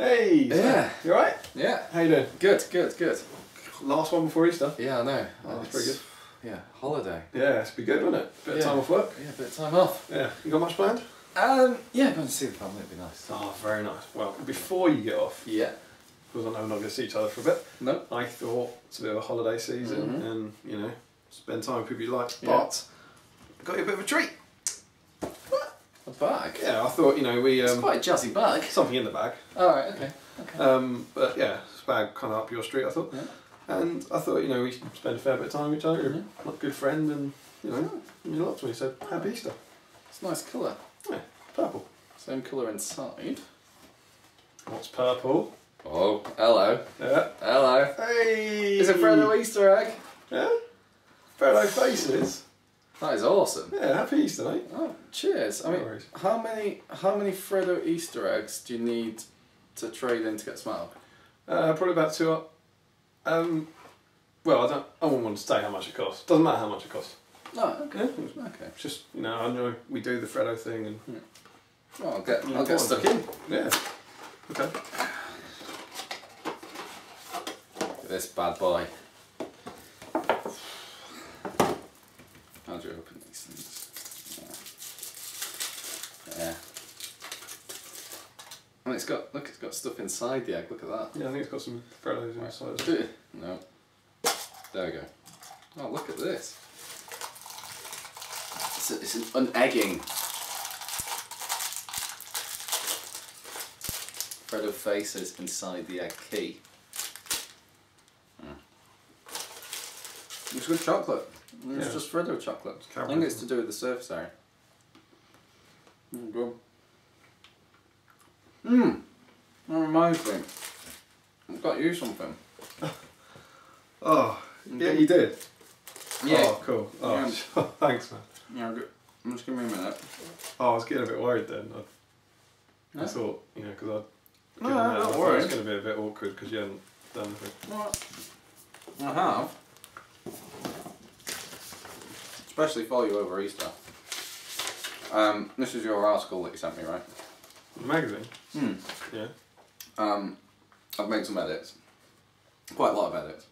Hey! So, yeah. You alright? Yeah. How you doing? Good, good, good. Last one before Easter. Yeah, I know. Oh, that's pretty good. Yeah, holiday. Yeah, it's be good, wouldn't it? Bit of time off work. Yeah, a bit of time off. Yeah. You got much planned? Yeah, going to see the family, it'd be nice. Oh, very nice. Well, before you get off, Yeah. because I know we're not going to see each other for a bit, No. I thought it's a bit of a holiday season and, you know, spend time with people you like. Yeah. But I got you a bit of a treat. A bag? Yeah, I thought, you know, we... It's quite a jazzy bag. something in the bag. Alright, okay. But yeah, it's a bag kind of up your street, I thought. Yeah. And I thought, you know, we spend a fair bit of time with each other. You're Yeah. a good friend and, you know, you love to me, so happy Easter. It's a nice colour. Yeah, purple. Same colour inside. What's purple? Oh, hello. Yeah. Hello. Hey! It's a Freddo Easter egg. Yeah? Freddo faces. That is awesome. Yeah, happy Easter, mate. Oh, cheers. I No mean, worries. how many Freddo Easter eggs do you need to trade in to get smiled? Probably about two. Well, I wouldn't want to say how much it costs. Doesn't matter how much it costs. Oh, okay. Yeah. Okay. It's just, you know, I know we do the Freddo thing and... Well, I'll get stuck in. Yeah. Okay. Look at this bad boy. How do you open these things? Yeah. And it's got stuff inside the egg. Look at that. Yeah, I think it's got some Freddos inside. No. There we go. Oh, look at this. It's an egging. Freddo faces inside the egg key. It's good chocolate. It's Yeah. just Freddo chocolate. I think it's to do with the surface area. Good. That reminds me. I've got you something. Oh, yeah, you did? Yeah. Oh, cool. Oh, Yeah. thanks, man. Yeah, good. Just give me a minute. Oh, I was getting a bit worried then. I No? thought, you know, because No, I don't thought it worry. was going to be a bit awkward because you hadn't done anything. What? I have. Especially for you over Easter. This is your article that you sent me, right? The magazine? Yeah. I've made some edits. Quite a lot of edits.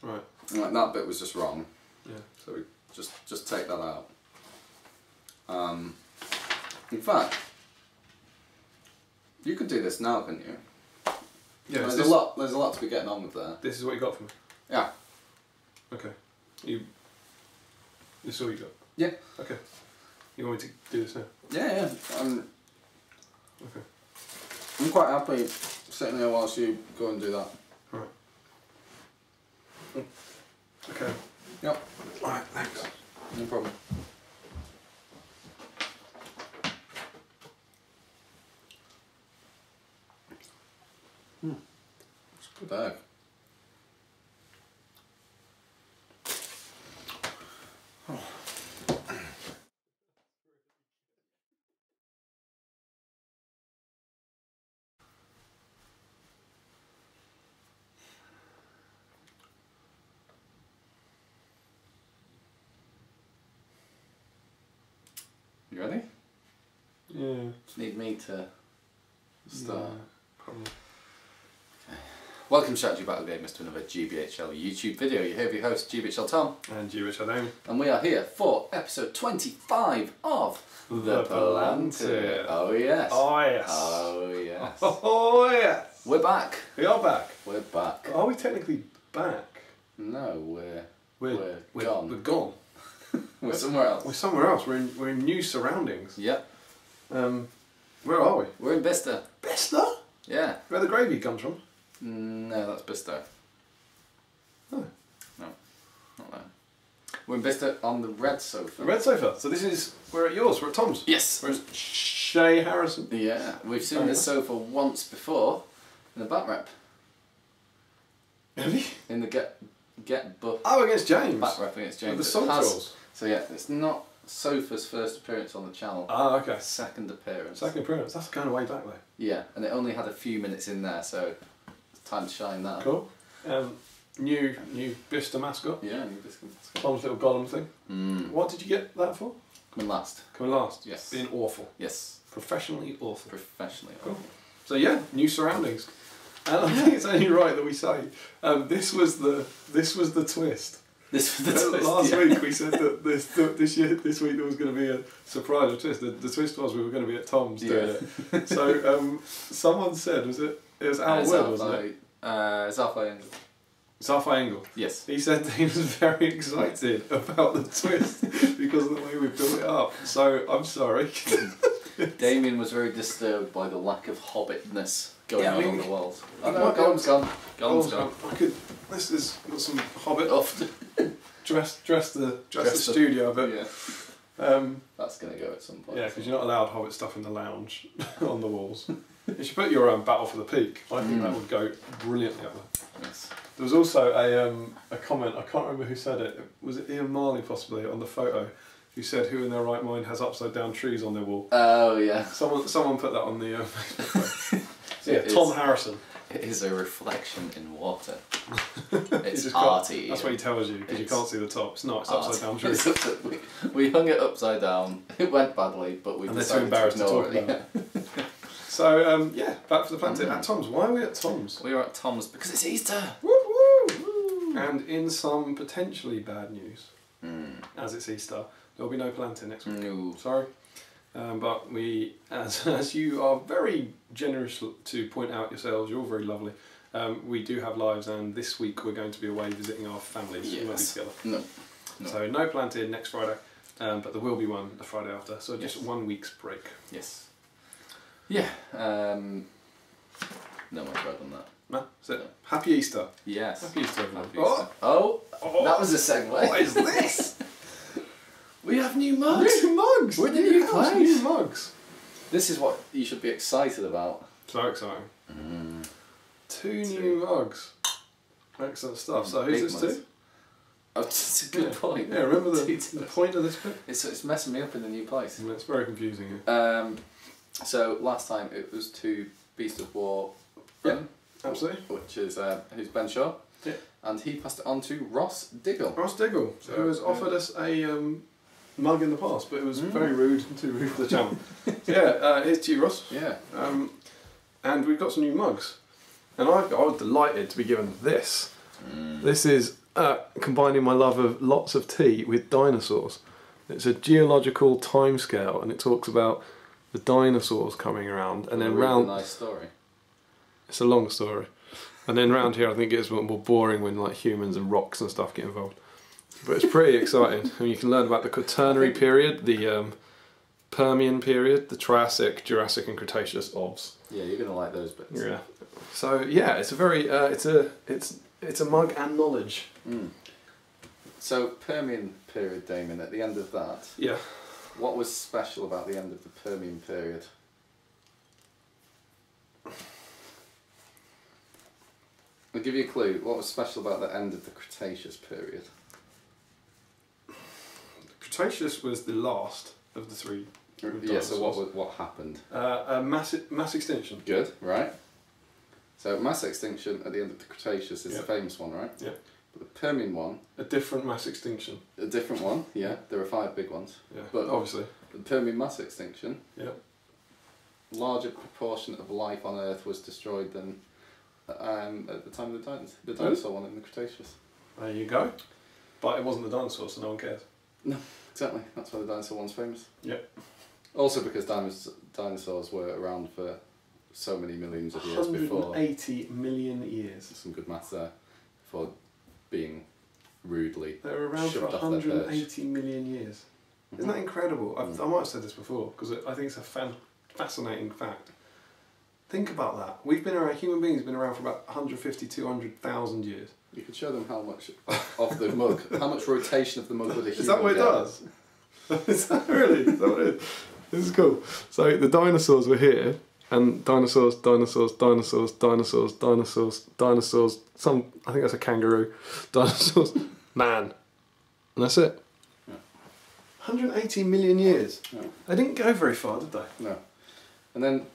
Right. And like that bit was just wrong. Yeah. So we just take that out. In fact, you could do this now, couldn't you? Yeah. There's a lot to be getting on with there. This is what you got for me? Yeah. Okay. This is all you got? Yeah. Okay. You want me to do this now? Yeah. Okay. I'm quite happy sitting there whilst you go and do that. Right. Okay. Yep. Alright, thanks. No problem. It's a good egg. You ready? Yeah. Just need me to start. Yeah, probably. Welcome, Chat Battle Gamers, to another GBHL YouTube video. You're here with your host, GBHL Tom. And GBHL Damian. And we are here for episode 25 of The Palantir. Oh yes. Oh yes. Oh yes. Oh yes. We're back. We are back. We're back. Are we technically back? No, we're gone. We're gone. We're somewhere else. We're somewhere else. We're in new surroundings. Yep. Where are we? We're in Bicester. Bicester? Yeah. Where the gravy comes from? No, that's Bicester. Oh. No, not there. We're in Bicester on the red sofa. The red sofa. So this is, we're at yours, we're at Tom's. Yes. We're at Shay Harrison. Yeah, we've seen this sofa once before in the back rep. Have you? In the get buff. Oh, against James. Back rep against James. With the salt rolls. So yeah, it's not Sofa's first appearance on the channel. Ah, okay. Second appearance. Second appearance. That's going way back though. Yeah, and it only had a few minutes in there, so it's time to shine that. Cool. New Bicester mascot. Yeah, new Bicester. Tom's little golem thing. What did you get that for? Coming last. Coming last. Yes. Being awful. Yes. Professionally awful. Professionally. Cool. So yeah, new surroundings. And I think it's only right that we say this was the twist. This was the twist. Last week we said that this week there was going to be a surprise twist. The twist was we were going to be at Tom's doing it. So someone said, it was Al Wood, wasn't it? Zafai Engel. Zafai Engel. Yes. He said that he was very excited about the twist because of the way we built it up. So I'm sorry. Damien was very disturbed by the lack of hobbitness going on the walls. Oh no, Gollum's gone. Gollum's gone. This is got some Hobbit Off. dress the studio a bit. Yeah. That's gonna go at some point. Yeah, because you're not allowed Hobbit stuff in the lounge on the walls. You should put your Battle for the Peak. I think that would go brilliantly up there. Yes. There was also a comment. I can't remember who said it. Was it Ian Marley possibly on the photo? Who said, "Who in their right mind has upside down trees on their wall?" Oh yeah. Someone put that on the Facebook. So yeah, Tom Harrison. It is a reflection in water. It's arty. That's what he tells you because you can't see the top. It's not. It's upside down trees. We hung it upside down. It went badly, but we decided they're too embarrassed to ignore talk it. about it. So back for the Palantir at Tom's. Why are we at Tom's? We were at Tom's because it's Easter. Woo woo! And in some potentially bad news, as it's Easter, there will be no Palantir next week. No. Sorry. But we, as you are very generous to point out yourselves, you're all very lovely. We do have lives, and this week we're going to be away visiting our families. Yes. We won't be together. No. So no Palantir next Friday, but there will be one the Friday after. So just 1 week's break. Yes. Yeah. No more bread on that. No, that's it. Happy Easter. Yes. Happy Easter, everyone. Happy Easter. Oh, that was a segue. What is this? We have new mugs. New mugs. We're in the new place. New mugs. This is what you should be excited about. So exciting. 2 new mugs. Excellent stuff. So who's this to? Oh, that's a good point. Yeah, remember the point of this bit? It's messing me up in the new place. It's very confusing here. So last time it was to Beast of War. Yeah, absolutely. Which is who's Ben Shaw. Yeah. And he passed it on to Ross Diggle. Ross Diggle, who has offered us a mug in the past, but it was very rude, too rude for the channel. So here's to you, Ross. Yeah. And we've got some new mugs. And I was delighted to be given this. This is combining my love of lots of tea with dinosaurs. It's a geological timescale, and it talks about the dinosaurs coming around, and then round. Nice story. It's a long story, and then round here I think it gets more boring when like humans and rocks and stuff get involved. But it's pretty exciting, and you can learn about the Quaternary period, the Permian period, the Triassic, Jurassic, and Cretaceous OBS. Yeah, you're gonna like those bits. Yeah. So yeah, it's a very it's a mug and knowledge. So Permian period, Damon. At the end of that. Yeah. What was special about the end of the Permian period? I'll give you a clue. What was special about the end of the Cretaceous period? Cretaceous was the last of the 3. Yeah, so what happened? A mass extinction. Good, right. So mass extinction at the end of the Cretaceous is the famous one, right? Yeah. But the Permian one... A different mass extinction. A different one, yeah. There are 5 big ones. Yeah, but obviously. The Permian mass extinction... Yeah. Larger proportion of life on Earth was destroyed than at the time of the dinosaur one in the Cretaceous. There you go. But it wasn't the dinosaur, so no one cares. No, exactly. That's why the dinosaur one's famous. Yep. Also because dinosaurs were around for so many millions of years before. 180 million years. Some good maths there for being rudely They were around for 180 million years. Isn't that incredible? I might have said this before because I think it's a fascinating fact. Think about that. We've been around. Human beings have been around for about 150, 200,000 years. You could show them how much of the mug, how much rotation of the mug would a human Is that what it get? does? Is that really? Is that what it is? This is cool. So the dinosaurs were here, and dinosaurs. Some, I think that's a kangaroo. Dinosaurs, man, and that's it. Yeah. 180 million years. Yeah. They didn't go very far, did they? No. And then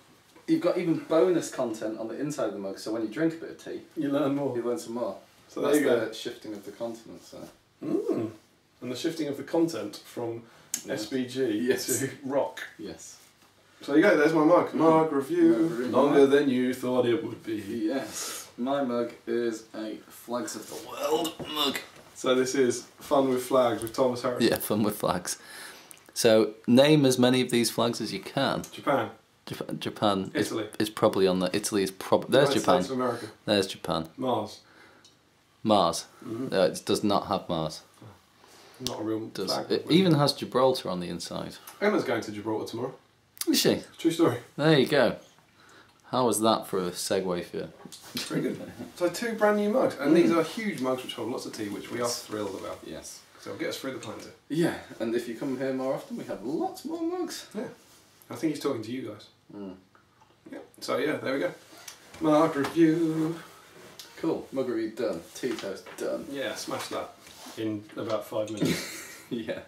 you've got even bonus content on the inside of the mug, so when you drink a bit of tea, you learn more. You learn some more. So that's there you go. The shifting of the continents. And the shifting of the content from SBG to rock. Yes. So you go, there's my mug. Mug review. Mug review. Longer than you thought it would be. Yes. My mug is a Flags of the World mug. So this is Fun with Flags with Thomas Harris. Yeah, Fun with Flags. So name as many of these flags as you can. Japan. Japan. Italy. Is probably on the. Italy is probably. There's United Japan. States of America. There's Japan. Mars. Mars. It does not have Mars. Not a real flag. It even has Gibraltar on the inside. Emma's going to Gibraltar tomorrow. Is she? True story. There you go. How was that for a segue for you? Very good. So 2 brand new mugs, and these are huge mugs which hold lots of tea, which we are thrilled about. Yes. So get us through the Palantir. Yeah, and if you come here more often, we have lots more mugs. Yeah. I think he's talking to you guys. Yeah. So yeah, there we go. Mug review. Cool. Mug review done. Tea toast done. Yeah, smash that in about 5 minutes. Yeah.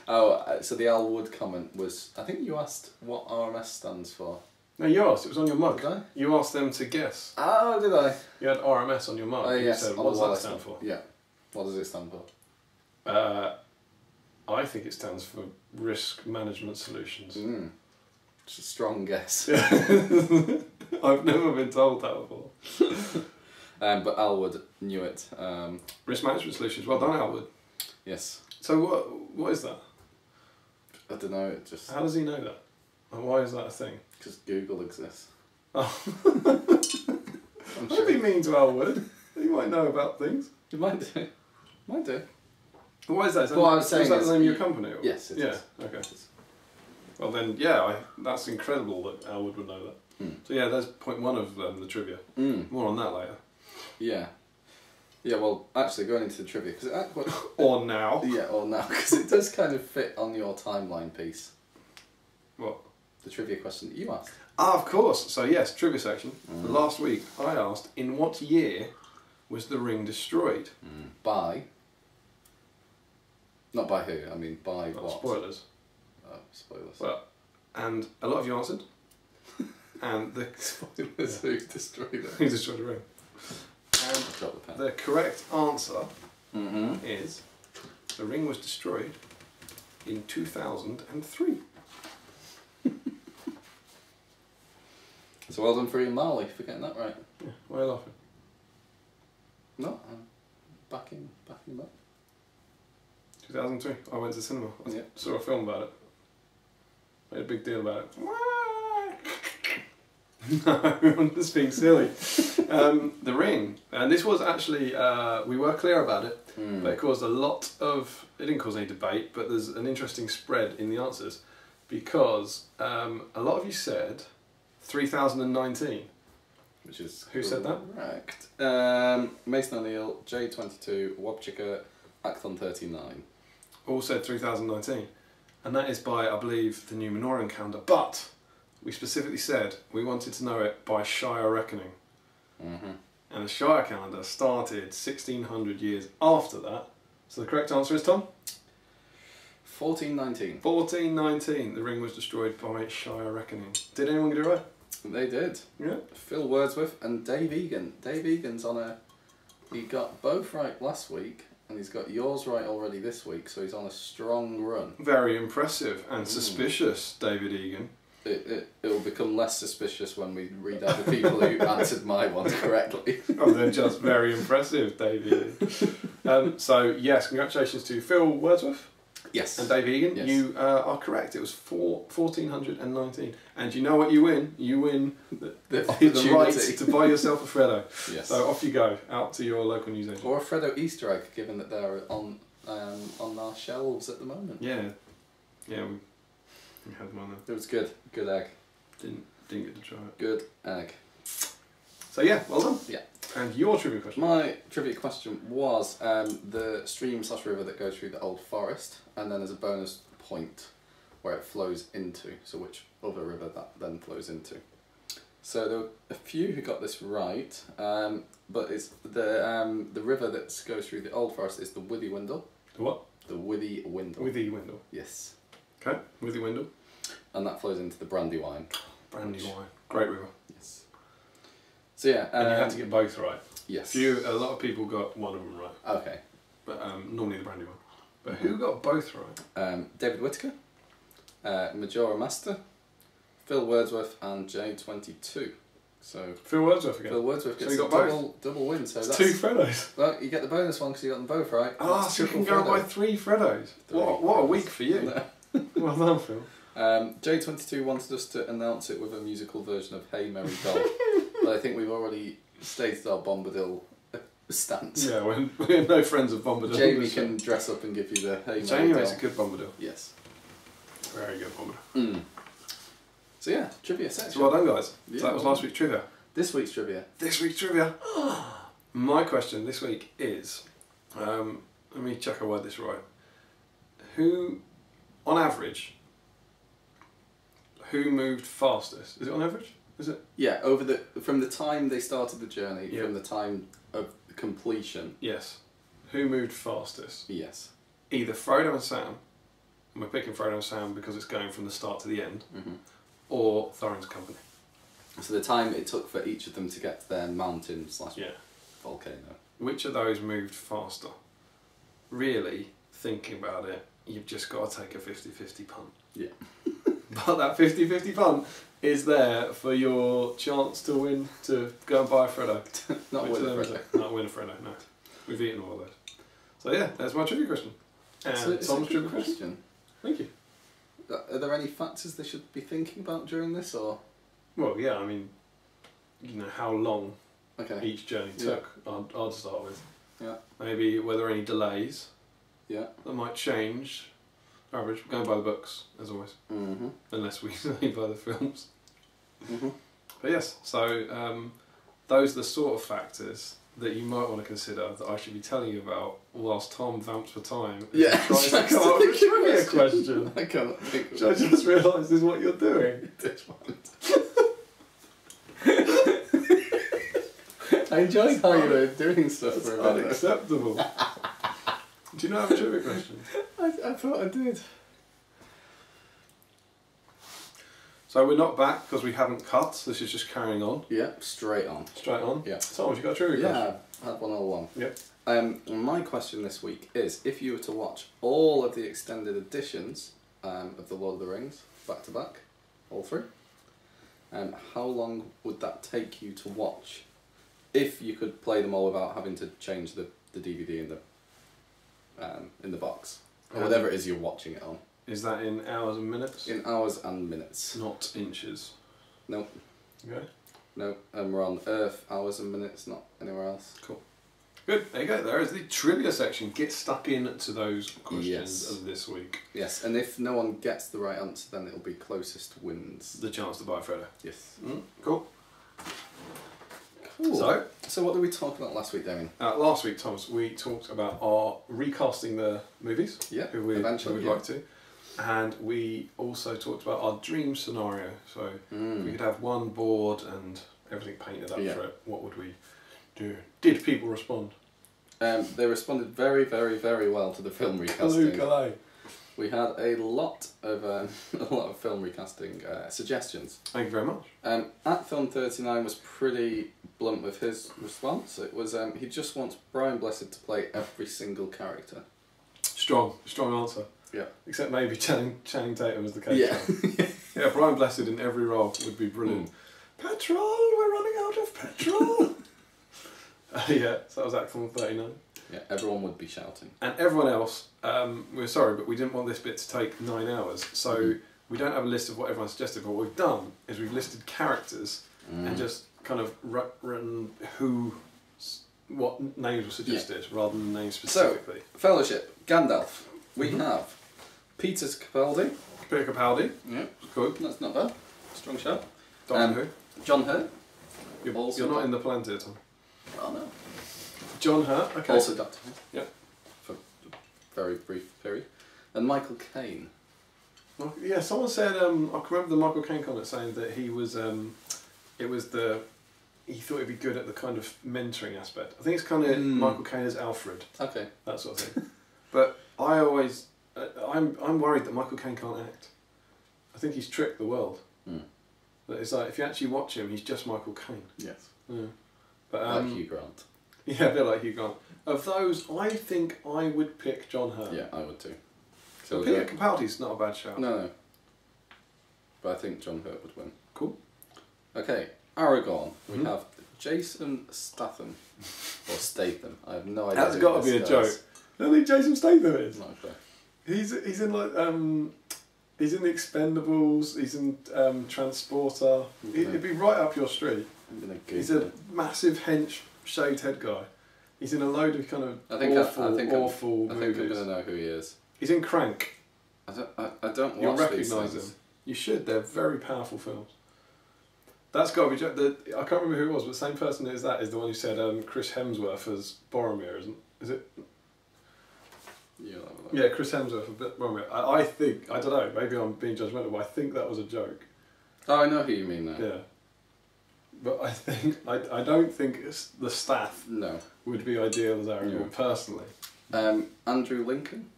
Oh, so the Al Wood comment was, I think you asked what RMS stands for. No, you asked. It was on your mug. Did I? You asked them to guess. Oh, did I? You had RMS on your mug. Oh, and yes. You said, on what the does that wallet stand for? Yeah. What does it stand for? I think it stands for Risk Management Solutions. It's a strong guess. I've never been told that before. But Al Wood knew it. Risk Management Solutions. Well done, Albert. Yes. So what is that? I don't know, it just... How does he know that? And why is that a thing? Because Google exists. Oh. I'm Don't sure. be mean to Albert. He might know about things. You might do. Might do. What is that? What I was saying is that is the name of your company? Or? Yes, it yeah. is. Okay. Well then, yeah, that's incredible that Albert would know that. So yeah, there's point 1 of the trivia. More on that later. Yeah. Yeah, well, actually, going into the trivia, because it... Or now. Yeah, or now, because it does kind of fit on your timeline piece. What? The trivia question that you asked. Ah, of course. So yes, trivia section. Last week I asked, in what year was the ring destroyed? By... Not by who, I mean by Well, what? spoilers. Oh, spoilers. Well, and a lot of you answered. And the Spoilers who destroyed it. who destroyed the ring? And Drop the pen. the correct answer is the ring was destroyed in 2003. So well done for Ian Marley for getting that right. Yeah, why are you laughing? No, I'm backing him up. 2003. I went to the cinema. I Yeah. saw a film about it. Made a big deal about it. No, I'm just being silly. The ring, and this was actually, we were clear about it, but it caused a lot of, it didn't cause any debate, but there's an interesting spread in the answers, because a lot of you said 3019. Which is Who said that? Correct. Mason O'Neill, J22, Wobchika, Acthon 39. All said 3019, and that is by, I believe, the new Minoran calendar, but we specifically said we wanted to know it by Shire reckoning. And the Shire calendar started 1600 years after that. So the correct answer is, Tom? 1419. 1419. The ring was destroyed by Shire reckoning. Did anyone get it right? They did. Yeah. Phil Wordsworth and Dave Egan. Dave Egan's on a... He got both right last week, and he's got yours right already this week, so he's on a strong run. Very impressive and suspicious, David Egan. It'll become less suspicious when we read out the people who answered my one correctly. Oh, they're just very impressive, David Egan. So, yes, congratulations to Phil Wordsworth. Yes. And Dave Egan, Yes. you are correct. It was 1419. And you know what you win? You win the right opportunity to buy yourself a Freddo. Yes. So off you go, out to your local newsagent. Or a Freddo Easter egg, given that they're on our shelves at the moment. Yeah. Yeah, we had one there. It was good. Good egg. Didn't get to try it. Good egg. So yeah, well done. Yeah. And your trivia question? My trivia question was the stream/river that goes through the Old Forest, and then there's a bonus point where it flows into, so which other river that then flows into. So there were a few who got this right, but it's the river that goes through the Old Forest is the Withywindle. The what? The Withywindle. Withywindle. Yes. Okay, Withywindle. And that flows into the Brandywine. Brandywine. Great river. Yes. So yeah. And you had to get both right. Yes. A lot of people got one of them right. Okay. But normally the Brandywine. But who got both right? David Whittaker, Majora Master, Phil Wordsworth and J22. So Phil Wordsworth again. Phil Wordsworth gets you a got double win. So that's 2 Freddos. Well, you get the bonus one because you got them both right. Ah, so you can go by 3 Freddos. What a week for you. Well done, Phil. J22 wanted us to announce it with a musical version of Hey Merry Doll, but I think we've already stated our Bombadil stance. Yeah, we're no friends of Bombadil. Jamie can dress up and give you the Hey Merry Jamie Doll. makes a good Bombadil. Yes. Very good Bombadil. So yeah, trivia section. So well done, guys. Yeah, So that was last week's trivia. This week's trivia. This week's trivia. My question this week is, let me check I word this right. Who, on average, who moved fastest? Is it on average? Is it? Yeah, from the time they started the journey, from the time of completion. Yes. Who moved fastest? Yes. Either Frodo and Sam, and we're picking Frodo and Sam because it's going from the start to the end, or Thorin's company. So the time it took for each of them to get to their mountain / volcano. Which of those moved faster? Really, thinking about it, you've just got to take a 50-50 punt. Yeah. But that 50-50 punt is there for your chance to win, to go and buy a Freddo. Not win a Freddo. Not win a Freddo, no. We've eaten all of those. So yeah, there's my trivia question. And So Tom's trivia question. Thank you. Are there any factors they should be thinking about during this, or? Well, yeah, I mean, how long Okay. each journey took, I'd start with. Yeah. Maybe were there any delays Yeah. that might change average. Going by the books, as always. Unless we say by the films. But yes, so those are the sort of factors that you might want to consider that I should be telling you about whilst Tom vamps for time. Yeah, Tries to come up with a trivia question. I cannot think Which I just realised is what you're doing. I enjoyed how you were doing stuff That's for a minute. unacceptable. Do you not have a trivia question? I thought I did. So we're not back because we haven't cut. This is just carrying on. Yeah, straight on. Straight on. Yeah. Tom, have you got a trivia question? Yeah, I had one all along. Yep. My question this week is, if you were to watch all of the extended editions of The Lord of the Rings, back to back, all three, how long would that take you to watch? If you could play them all without having to change the DVD in the box, or whatever it is you're watching it on. Is that in hours and minutes? In hours and minutes. Not inches. Nope. Okay. No, we're on Earth, hours and minutes, not anywhere else. Cool. Good, there you go. There is the trivia section. Get stuck into those questions of this week. Yes, and if no one gets the right answer, then it'll be closest wins. The chance to buy a Freddo. Yes. Cool. Cool. So what did we talk about last week, Damien? Last week, Thomas, we talked about our recasting the movies. Yeah, who we'd eventually, like to. And we also talked about our dream scenario. So if we could have one board and everything painted up for it, what would we do? Did people respond? They responded very, very, very well to the film recasting. We had a lot of film recasting suggestions. Thank you very much. At Film 39 was pretty blunt with his response. It was he just wants Brian Blessed to play every single character. Strong answer. Yeah. Except maybe Channing Tatum as the character. Yeah, Brian Blessed in every role would be brilliant. Petrol, we're running out of petrol. Yeah, so that was Act Film 39. Yeah, everyone would be shouting. And everyone else, we're sorry, but we didn't want this bit to take 9 hours, so we don't have a list of what everyone suggested, but what we've done is we've listed characters and just kind of written what names were suggested rather than names specifically. So, Fellowship, Gandalf. We have Peter Capaldi. Peter Capaldi. Yeah. Cool. That's not bad. Strong shout. Doctor Who. John Hurt. You're not in the Palantir, Tom. Oh no. John Hurt, okay. Also Doctor Who. Yep. For a very brief period. And Michael Caine. Yeah, someone said, I can remember the Michael Caine comment saying that he was, he thought he'd be good at the kind of mentoring aspect. I think it's kind of Michael Caine as Alfred. Okay. That sort of thing. But I always, I'm worried that Michael Caine can't act. I think he's tricked the world. But it's like, if you actually watch him, he's just Michael Caine. Yes. Yeah. But, like Hugh Grant. Yeah, a bit like Hugh Grant. Of those, I think I would pick John Hurt. Yeah, I would too. So Peter Capaldi's not a bad shout. No. but I think John Hurt would win. Cool. Okay, Aragorn. We have Jason Statham. Or Statham. I have no idea. That's got to be a joke. I don't think Jason Statham is. Not sure. He's in like he's in Expendables. He's in Transporter. He'd be right up your street. I'm gonna Google He's a it. massive hench shaved head guy. He's in a load of kind of awful I think movies. I'm gonna know who he is. He's in Crank. I don't watch You'll these recognise things. him. You should. They're very powerful films. That's got to be. I can't remember who it was, but the same person as that is the one who said Chris Hemsworth as Boromir, isn't? Is it? Yeah, Chris Hemsworth as Boromir. I think, I don't know. Maybe I'm being judgmental, but I think that was a joke. Oh, I know who you mean now. Yeah. But I think I don't think the staff would be ideal as Aragorn personally. Andrew Lincoln.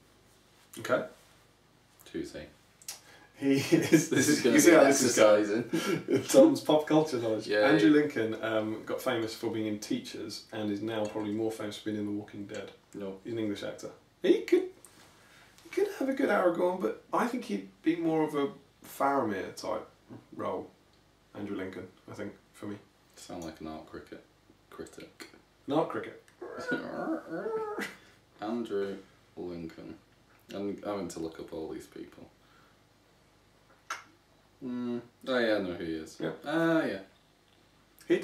Okay. Who's he? He is. This is going to be exercising. Tom's pop culture knowledge. Yeah, Andrew Lincoln got famous for being in Teachers and is now probably more famous for being in The Walking Dead. No. He's an English actor. He could have a good Aragorn, but I think he'd be more of a Faramir type role. Andrew Lincoln, I think, for me. Sound like an art critic. An art cricket. Andrew Lincoln. I'm having to look up all these people. Oh yeah, I know who he is. Yeah. Yeah.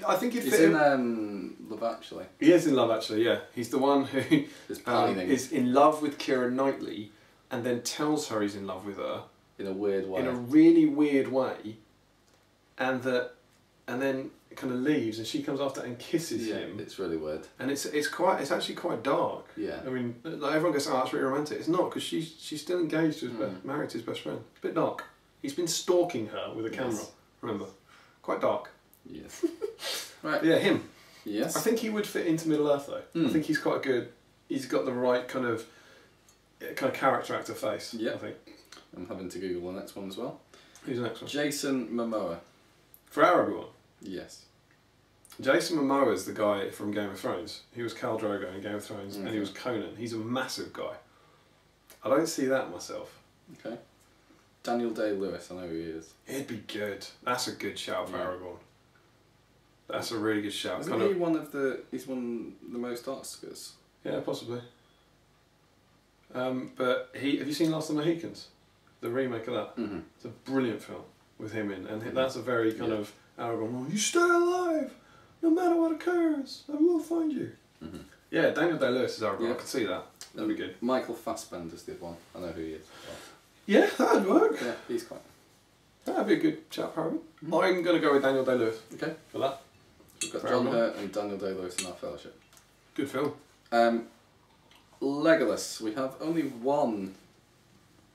I think he'd He's fit in Love Actually. He is in Love Actually, yeah. He's the one who is in love with Keira Knightley and then tells her he's in love with her. In a weird way. In a really weird way. And then kind of leaves and she comes after and kisses him. It's really weird. And it's actually quite dark. Yeah. I mean, like everyone goes, oh, that's really romantic. It's not, because she's still engaged to his married to his best friend. It's a bit dark. He's been stalking her with a camera, remember? Quite dark. Yes. Right. Yeah, him. Yes. I think he would fit into Middle Earth though. I think he's quite good. He's got the right kind of character actor face. Yeah. I think. I'm having to Google the next one as well. Who's the next one? Jason Momoa. For Aragorn. Yes. Jason Momoa is the guy from Game of Thrones. He was Khal Drogo in Game of Thrones, and he was Conan. He's a massive guy. I don't see that myself. Okay. Daniel Day-Lewis, I know who he is. He'd be good. That's a good shout for Aragorn. That's a really good shout. Isn't he he's won the most Oscars? Yeah, possibly. But have you seen Last of the Mohicans? The remake of that? Mm-hmm. It's a brilliant film with him in, and that's a very kind of Aragorn, you stay alive, no matter what occurs, I will find you. Mm-hmm. Yeah, Daniel Day-Lewis is Aragorn, I could see that. That'd be good. Michael Fassbender's the other one, I know who he is. Well. Yeah, that'd work. Yeah, he's quite... That'd be a good shout for Aragorn. I'm going to go with Daniel Day-Lewis. Okay. For that. We've got John Hurt and Daniel Day-Lewis in our fellowship. Good film. Legolas. We have only one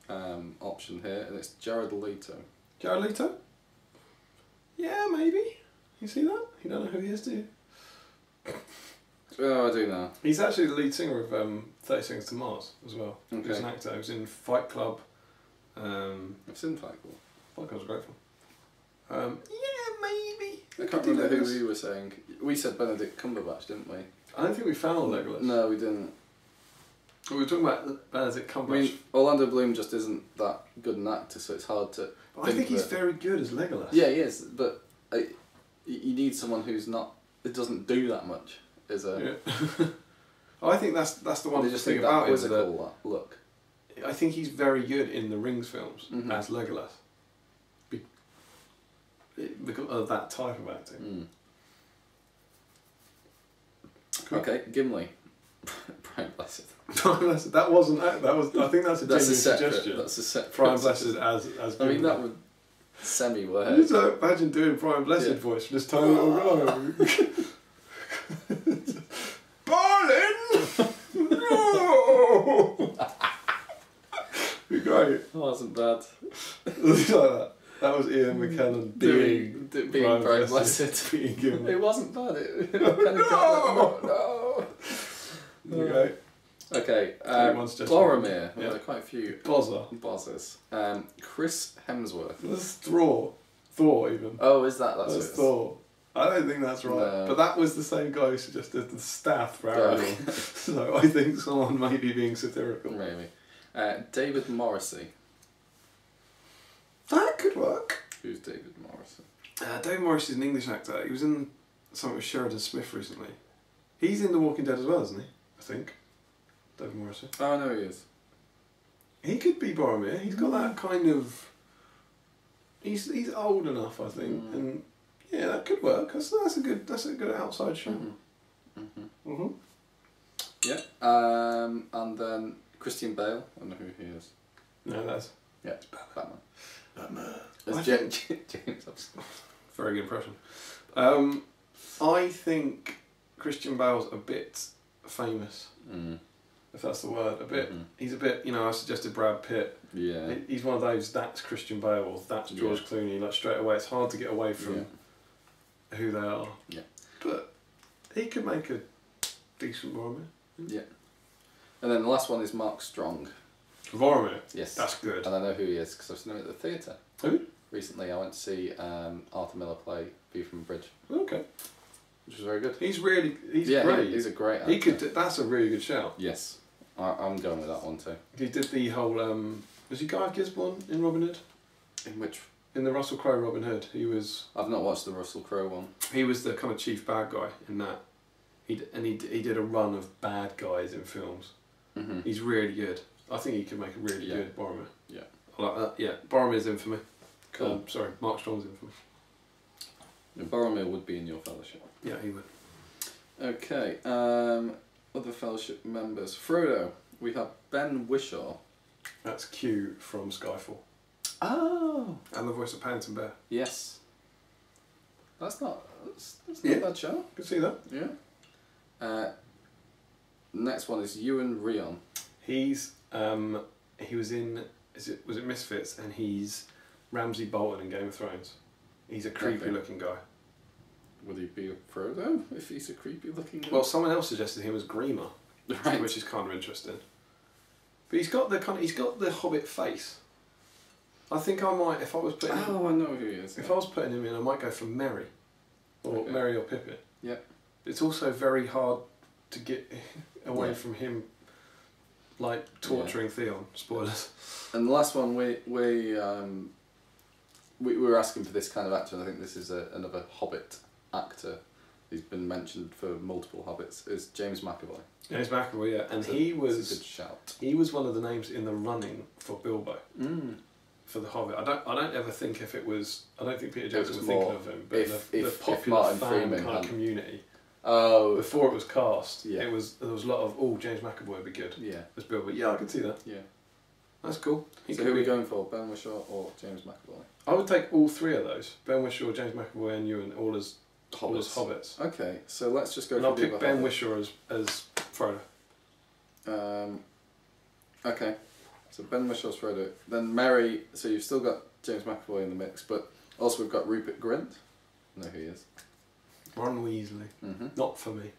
option here, and it's Jared Leto. Jared Leto? Yeah, maybe. You see that? You don't know who he is, do you? Oh, I do now. He's actually the lead singer of 30 Seconds to Mars as well. Okay. He's an actor. He was in Fight Club. I've seen Fight Club. Fight Club's a great film. Yeah, maybe. I can't remember who we were saying. We said Benedict Cumberbatch, didn't we? I don't think we found Legolas. No, we didn't. We were talking about Benedict Cumberbatch. I mean, Orlando Bloom just isn't that good an actor, so it's hard to. But I think he's very good as Legolas. Yeah, he is, but you need someone who's not. It doesn't do that much. Yeah. I think that's the one thing about it. That look. I think he's very good in the Rings films as Legolas. Because of that type of acting. Cool. Okay, Gimli. Brian Blessed. That wasn't. That was. I think that's a genuine suggestion. That's a separate. Brian Blessed as. I mean, that would semi-work. Just imagine doing Brian Blessed voice from this tiny little guy. Barlin! No! Be great. That wasn't bad. Like that. That was Ian McKellen being Brian Blessed. Being Gimli. It wasn't bad. It kind of no. Okay. Okay. Boromir. There are quite a few. Bozzers. Chris Hemsworth. That's Thor even. Oh, is that? That's Thor. I don't think that's right. No. But that was the same guy who suggested the staff for Aragorn. So I think someone may be being satirical. Maybe. David Morrissey. That could work. Who's David Morrison? David Morris is an English actor. He was in something with Sheridan Smith recently. He's in The Walking Dead as well, isn't he? I think. David Morrison. Oh, I know he is. He could be Boromir. He's got that kind of. He's old enough, I think, and yeah, that could work. That's a good outside shot. Yeah. And then Christian Bale. I don't know who he is. No, that's it's Batman. Batman. It's James. Very good impression. I think Christian Bale's a bit famous. If that's the word, a bit. He's a bit. I suggested Brad Pitt. Yeah. He's one of those. That's Christian Bale. Or that's George Clooney. Like straight away, it's hard to get away from who they are. Yeah. But he could make a decent Boromir. Yeah. And then the last one is Mark Strong. Boromir. Yes. That's good. And I know who he is because I've seen him at the theatre. Who? Recently, I went to see Arthur Miller play View from a Bridge. Okay. Which was very good. He's great. He's a great actor. He could. That's a really good shout. Yes. I'm going with that one too. He did the whole. Was he Guy Gisborne in Robin Hood? In which? In the Russell Crowe Robin Hood, he was. I've not watched the Russell Crowe one. He was the kind of chief bad guy in that. He did a run of bad guys in films. He's really good. I think he could make a really good Boromir. Yeah. I like that. Yeah, Boromir's in for me. Cool. Sorry, Mark Strong's in for me. Yeah, Boromir would be in your fellowship. Yeah, he would. Okay. Other fellowship members. Frodo. We have Ben Whishaw. That's Q from Skyfall. Oh. And the voice of Paddington Bear. Yes. That's not a bad show. Can see that. Yeah. Next one is Ewan Rion. He's he was in was it Misfits, and he's Ramsay Bolton in Game of Thrones. He's a creepy looking guy. Would he be a Frodo if he's a creepy looking guy? Well, someone else suggested him as Grima, right. which is kind of interesting. But he's got the Hobbit face. I think I might, if I was putting. Oh, I know who he is. If I was putting him in, I might go for Merry, or Merry or Pippin. Yeah. It's also very hard to get away from him, like torturing Theon. Spoilers. And the last one, we were asking for this kind of actor, and I think this is another Hobbit actor. He's been mentioned for multiple Hobbits. Is James McAvoy. James McAvoy, yeah, and he was a good shout. He was one of the names in the running for Bilbo. For the Hobbit, I don't ever think if it was. I don't think Peter Jackson was thinking of him, but the popular Martin fan Freeman kind of community. Oh, before it was cast, yeah. there was a lot of James McAvoy would be good. Yeah, as Bilbo. Yeah, I can see that. Yeah, that's cool. So who are we going for? Ben Whishaw or James McAvoy? I would take all three of those: Ben Whishaw, James McAvoy, and Ewan, all as hobbits. Okay, so let's just go. And for I'll pick Ben Whishaw as Frodo. Okay, so Ben Wishaw's Frodo. Then Merry. So you've still got James McAvoy in the mix, but also we've got Rupert Grint. I know who he is. Ron Weasley. Not for me.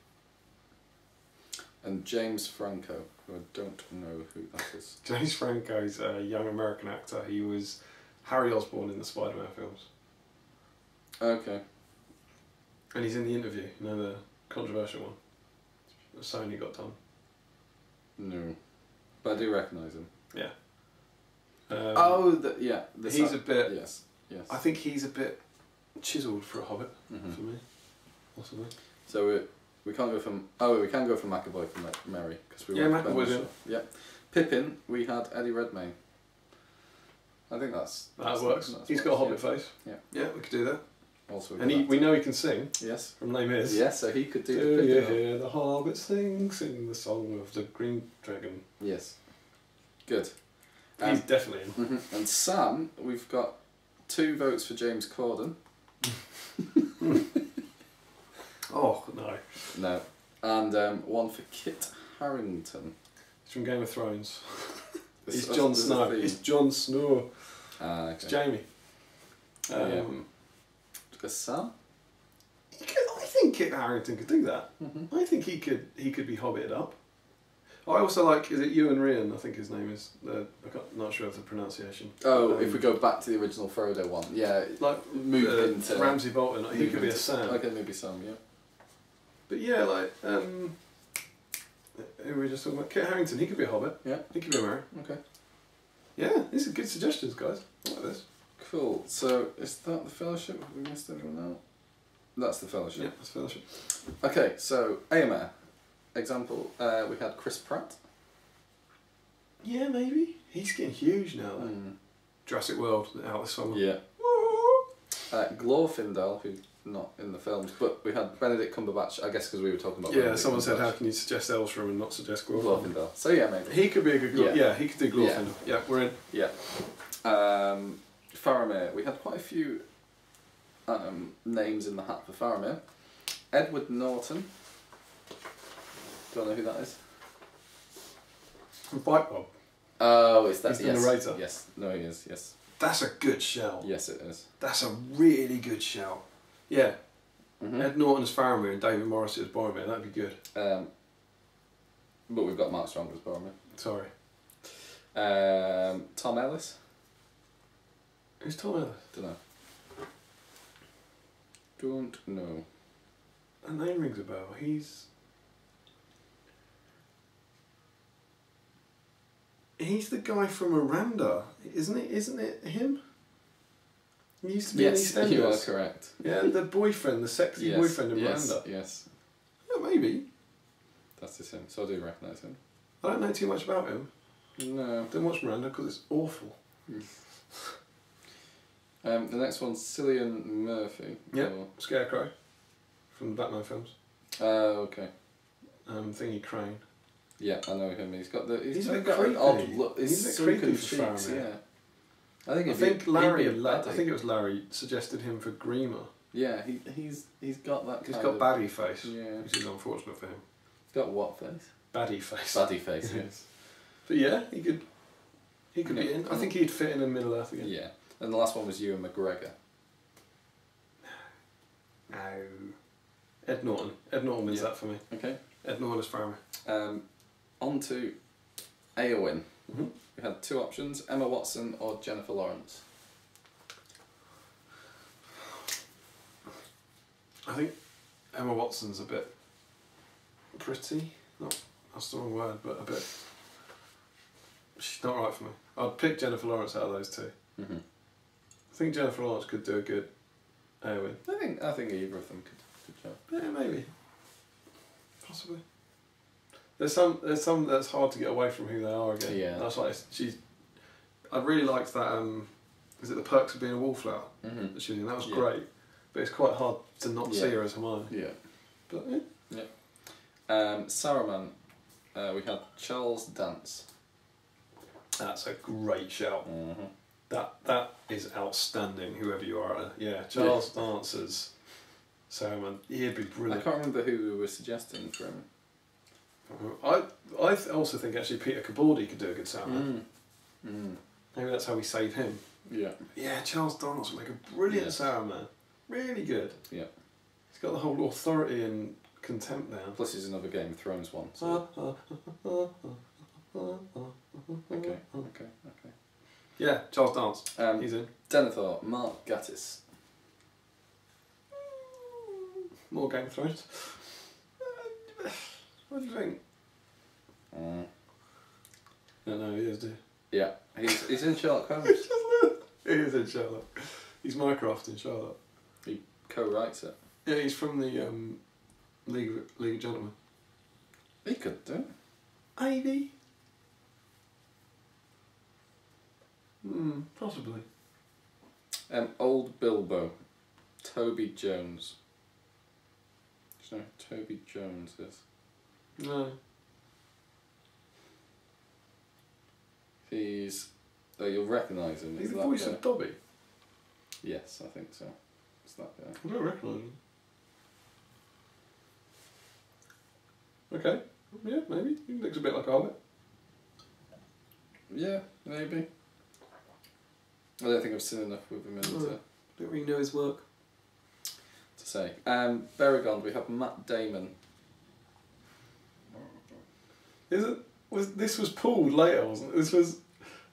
And James Franco, who I don't know who that is. James Franco is a young American actor. He was Harry Osborn in the Spider-Man films. Okay. And he's in The Interview, the controversial one that Sony got done. No. But I do recognise him. Yeah. He's a bit... Yes. I think he's a bit chiselled for a Hobbit, for me. Possibly. So we can't go from... Oh, we can go for McAvoy from Merry. McAvoy's in. Yeah. Pippin, we had Eddie Redmayne. I think that works. He's got a Hobbit face. Yeah. Yeah, we could do that. Also, and we know he can sing. Yes. From Les Mis. Yes, so he could do the Pippin. You hear the Hobbit sing the song of the Green Dragon. Yes. Good. He's definitely in. And Sam, we've got 2 votes for James Corden. Oh, no. No. And 1 for Kit Harington. He's from Game of Thrones. He's Jon Snow. It's Jon Snow. Okay. It's Jamie. Sam? I think Kit Harington could do that. I think he could be hobbited up. I also like, is it Ewan Rion, I think his name is. I'm not sure of the pronunciation. Oh, if we go back to the original Frodo one, yeah. Like, move into... Ramsay Bolton, he could be a Sam. Okay, maybe Sam, yeah. But yeah, like, who were we just talking about? Kit Harington, he could be a Hobbit. Yeah. He could be a Merry. Okay. Yeah, these are good suggestions, guys. I like this. Cool. So is that the Fellowship? Have we missed anyone out? That's the Fellowship. Yeah, that's Fellowship. Okay, so AMR. Example, we had Chris Pratt. Yeah, maybe. He's getting huge now, though. Jurassic World out this summer. Yeah. Glorfindel, who's not in the films, but we had Benedict Cumberbatch, I guess because we were talking about Benedict someone said, Cumberbatch. how can you suggest Elshram and not suggest Glorfindel? Glorfindel. So yeah, maybe. He could be a good he could do Glorfindel. Yeah, we're in. Yeah. Faramir. We had quite a few names in the hat for Faramir. Edward Norton. Do I know who that is? From Bite Bob. Oh, is that He's the narrator. Yes. No, he is. Yes. That's a good shout. Yes, it is. That's a really good shout. Yeah. Ed Norton as Faramir and David Morrissey as Boromir. That'd be good. But we've got Mark Strong as Boromir. Sorry. Tom Ellis. Who's Tom Ellis? Don't know. That name rings a bell. He's the guy from Miranda, isn't it? Isn't it him? He used to be in EastEnders. You are correct. Yeah, the boyfriend, the sexy boyfriend in Miranda. Yes. Yeah, maybe. That's just him. So I do recognise him. I don't know too much about him. No. Don't watch Miranda because it's awful. The next one's Cillian Murphy. Yeah, Scarecrow from the Batman films. Okay. Thingy Crane. Yeah, I know him. He's got He's a bit got creepy. an odd look. He's a bit sunken creepy for cheeks, Faramir. yeah. I think it was Larry suggested him for Grima. Yeah, he's got that. He's got baddie face. Yeah. Which is unfortunate for him. He's got what face? Baddie face. Baddie face. Yes. But yeah, he could be in. I think he'd fit in Middle Earth again. Yeah. And the last one was Ewan McGregor. No. Ed Norton. Ed Norton wins that for me. Okay. Ed Norton as Faramir. On to Eowyn. We had two options: Emma Watson or Jennifer Lawrence. I think Emma Watson's a bit pretty. That's the wrong word, but a bit. She's not right for me. I'd pick Jennifer Lawrence out of those two. I think Jennifer Lawrence could do a good Eowyn. I think either of them could job. Yeah, maybe. Possibly. There's some that's hard to get away from who they are again. Yeah. That's like I really liked that. Is it The Perks of Being a Wallflower? That she was in. That was great, but it's quite hard to not see her as Hermione. Yeah. But yeah. Saruman. We had Charles Dance. That's a great shout. That is outstanding. Whoever you are, Charles Dance as Saruman. He'd be brilliant. I can't remember who we were suggesting for him. I also think actually Peter Capaldi could do a good Saruman. Maybe that's how we save him. Yeah. Yeah, Charles Dance would make a brilliant Saruman. Really good. Yeah. He's got the whole authority and contempt down. Plus he's another Game of Thrones one. So. Okay. Yeah, Charles Dance. He's in. Denethor, Mark Gatiss. More Game of Thrones. What do you think? No, he is, do you? Yeah, he's in Sherlock Holmes. He is in Sherlock. He's Mycroft in Sherlock. He co-writes it. Yeah, he's from the League of Gentlemen. He could do. Maybe. Possibly. Old Bilbo, Toby Jones. Do you know who Toby Jones is? No. He's... Oh, you'll recognise him. He's the voice of Dobby. Yes, I think so. It's that guy. I don't recognise him. Okay. Yeah, maybe. He looks a bit like a hobbit. Yeah, maybe. I don't think I've seen enough with him Don't really know his work. to say. Beragond, we have Matt Damon. This was pulled later, wasn't it? This was...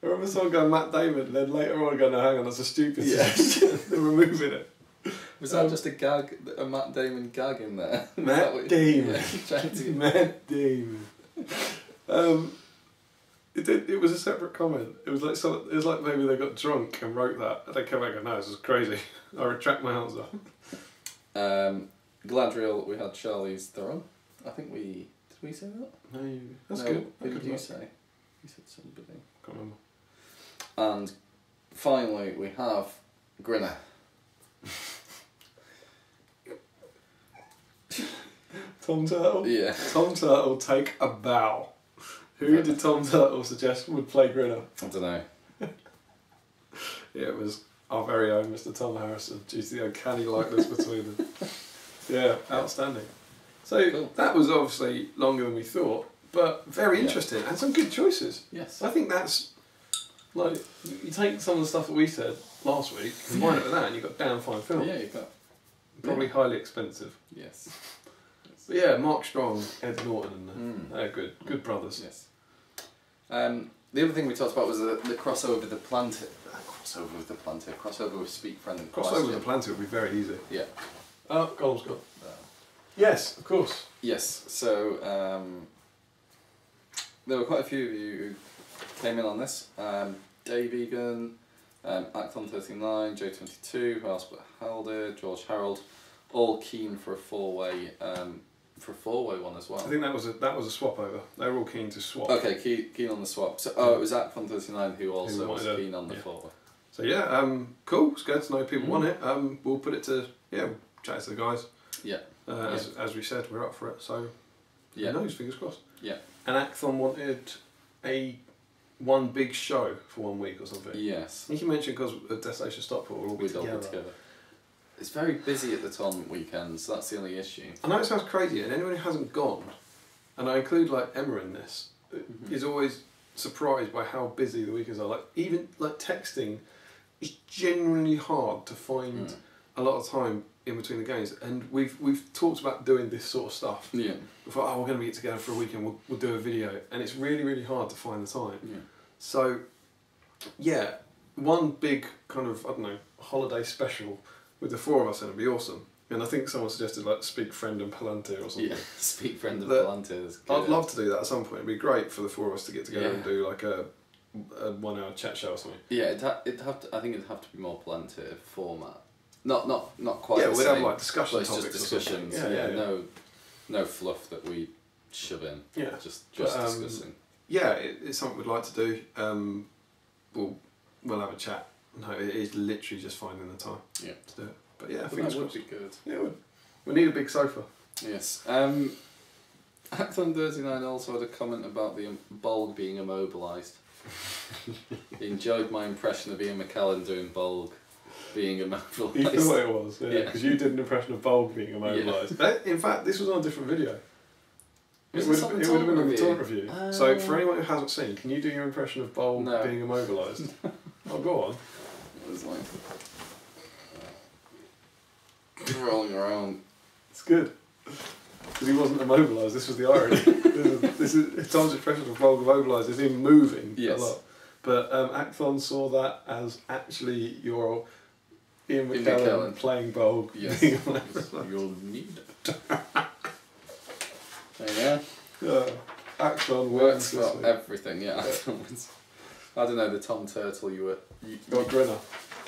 I remember someone going Matt Damon, and then later on going, no, hang on, that's a stupid suggestion. They're removing it. Was that just a Matt Damon gag in there? Matt Damon. Yeah, Matt Damon. It was a separate comment. It was like it was like maybe they got drunk and wrote that. And they came back and go, no, this is crazy. I retract my answer. Gladriel, we had Charlie's Theron. I think did we say that? No, that's no, good. Who did you say? You said somebody. Can't remember. And finally, we have Grinner. Tom Turtle? Yeah. Tom Turtle, take a bow. Who did Tom Turtle suggest would play Grinner? I don't know. Yeah, it was our very own Mr. Tom Harrison, due to the uncanny likeness between them. Yeah, outstanding. So Cool. that was obviously longer than we thought, but very interesting and some good choices. Yes. I think that's like you take some of the stuff that we said last week, combine it with that, and you've got damn fine film. Yeah, you've got. Probably highly expensive. Yes. But yeah, Mark Strong, Ed Norton, and they're good brothers. Yes. The other thing we talked about was the crossover with the Palantir. Crossover with Speak Friend and Crossover with the Palantir would be very easy. Yeah. Oh, Golem's gone. Yes, of course. Yes. So there were quite a few of you who came in on this. Dave Egan, Acton39, J22, who else but Halder, George Harold, all keen for a four-way one as well. I think that was a swap over. They were all keen to swap. Okay, keen on the swap. So it was Acton39 who also was keen on the four-way. So yeah, cool. It's good to know people want it. We'll put it to chat to the guys. Yeah. As we said, we're up for it. So yeah, who knows? Fingers crossed. Yeah. And Acton wanted one big show for 1 week or something. Yes. I think you mentioned because of Destination Stockport, we'll all be together. It's very busy at the Tom weekends, so that's the only issue. I know it sounds crazy, and anyone who hasn't gone, and I include like Emma in this, is always surprised by how busy the weekends are. Like even like texting is genuinely hard to find a lot of time in between the games, and we've talked about doing this sort of stuff. Yeah. We thought, we're going to get together for a weekend. We'll do a video, and it's really hard to find the time. Yeah. So, yeah, one big kind of holiday special with the four of us, and it'd be awesome. And I think someone suggested like Speak Friend and Palantir or something. Yeah, Speak Friend and Palantir is good. I'd love to do that at some point. It'd be great for the four of us to get together and do like a 1 hour chat show or something. Yeah, I think it'd have to be more Palantir format. Not quite. Yeah, the we'd same, have like discussion but it's topics. just discussions. Yeah. No fluff that we shove in. Yeah, just discussing. Yeah, it's something we'd like to do. We'll have a chat. No, it is literally just finding the time. Yeah, to do it. But yeah, I think that would be good. Yeah, we need a big sofa. Yes. Acton39 also had a comment about the Bolg being immobilised. He enjoyed my impression of Ian McKellen doing Bolg being immobilised. You thought it was, yeah, because you did an impression of Bolg being immobilised. Yeah. In fact, this was on a different video. It would have been on the Taunt review. So for anyone who hasn't seen, can you do your impression of Bolg being immobilised? Oh, go on. It was like rolling around. It's good. Because he wasn't immobilised, this was the irony. this is Tom's impression of Bolg immobilised is him moving a lot. But Acton saw that as actually your Ian McKellen playing Bolg. Yes. You'll need it. There you go. Acton works for everything, yeah. I don't know, the Tom Turtle you got Grinner.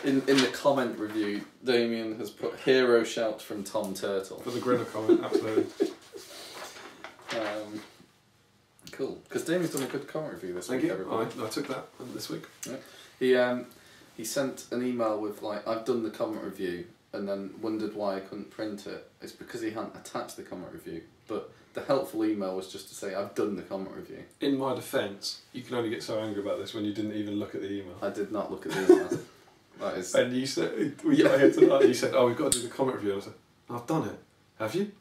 In the comment review, Damian has put hero shout from Tom Turtle. For the Grinner comment, absolutely. Cool. Because Damian's done a good comment review this week. Thank you. I took that this week. Yeah. He sent an email with like, I've done the comment review, and then wondered why I couldn't print it. It's because he hadn't attached the comment review. But the helpful email was just to say, I've done the comment review. In my defence, you can only get so angry about this when you didn't even look at the email. I did not look at the email. That is... And you said, we got here tonight, you said, we've got to do the comment review. I said, I've done it. Have you?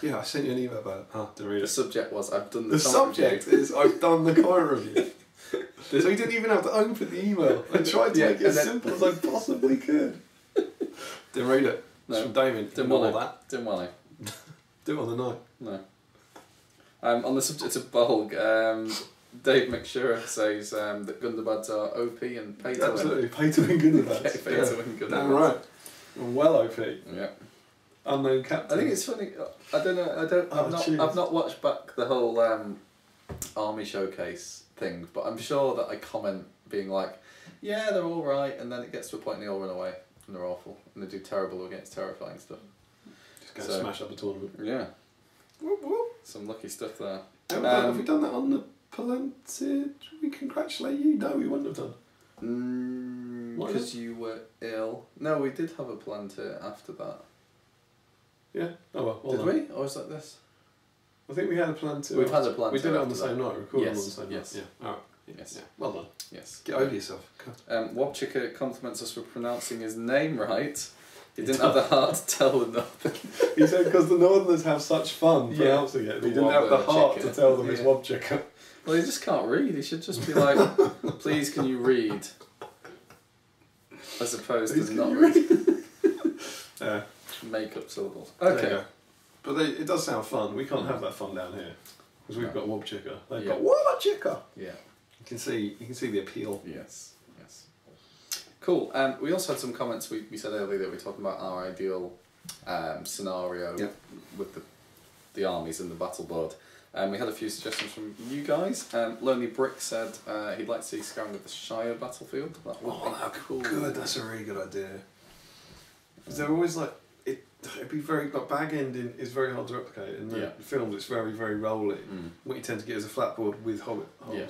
Yeah, I sent you an email about it. Didn't read it. The subject was, I've done the comment review. The subject is, I've done the comment review. So you didn't even have to open the email. I tried to make it as simple as I possibly could. Didn't read it. It's from Damien. Didn't want that. Didn't want to. Do it on the night. No. On the subject of Bolg, Dave McShure says that Gundabad's are OP and pay to win. Absolutely, pay to win Gundabads. Pay to win Gundabads. Damn right. Well OP. Yeah. Unknown captain. I think it's funny. I don't know. I've not watched back the whole Army showcase thing, but I'm sure that I comment being like, yeah, they're all right, and then it gets to a point and they all run away and they're awful and they do terrible against terrifying stuff. Just go smash up a tournament. Yeah. Whoop, whoop. Some lucky stuff there. Have we done that on the Palantir? We congratulate you. No, we wouldn't have done. Because you were ill. No, we did have a Palantir after that. Yeah. Oh well. Did we? Or was that this? I think we had a Palantir. We've had a Palantir. We did it on the after same that. night. Recorded Yes, on the same yes. night. Yeah. All right. Yes. Yeah. Well done. Yes. Get over yourself. Wobchika compliments us for pronouncing his name right. He didn't have the heart to tell them nothing. He said because the Northerners have such fun pronouncing it. He didn't have the heart to tell them it's Wobchika. Well, he just can't read. He should just be like, please can you read? As opposed to not read. Yeah. Make up syllables. Okay. But it does sound fun. We can't have that fun down here. Because we've got Wobchika. They've got Wobchika. Yeah. You can see the appeal. Yes. Cool. We also had some comments. We said earlier that we're talking about our ideal scenario with the armies and the battle board. We had a few suggestions from you guys. Lonely Brick said he'd like to see Scarring of the Shire battlefield. That would be cool. Good. That's a really good idea. Because they're always like it'd be very. But bag ending is very hard to replicate in the films. It's very very rolling. What you tend to get is a flat board with holes. Yeah.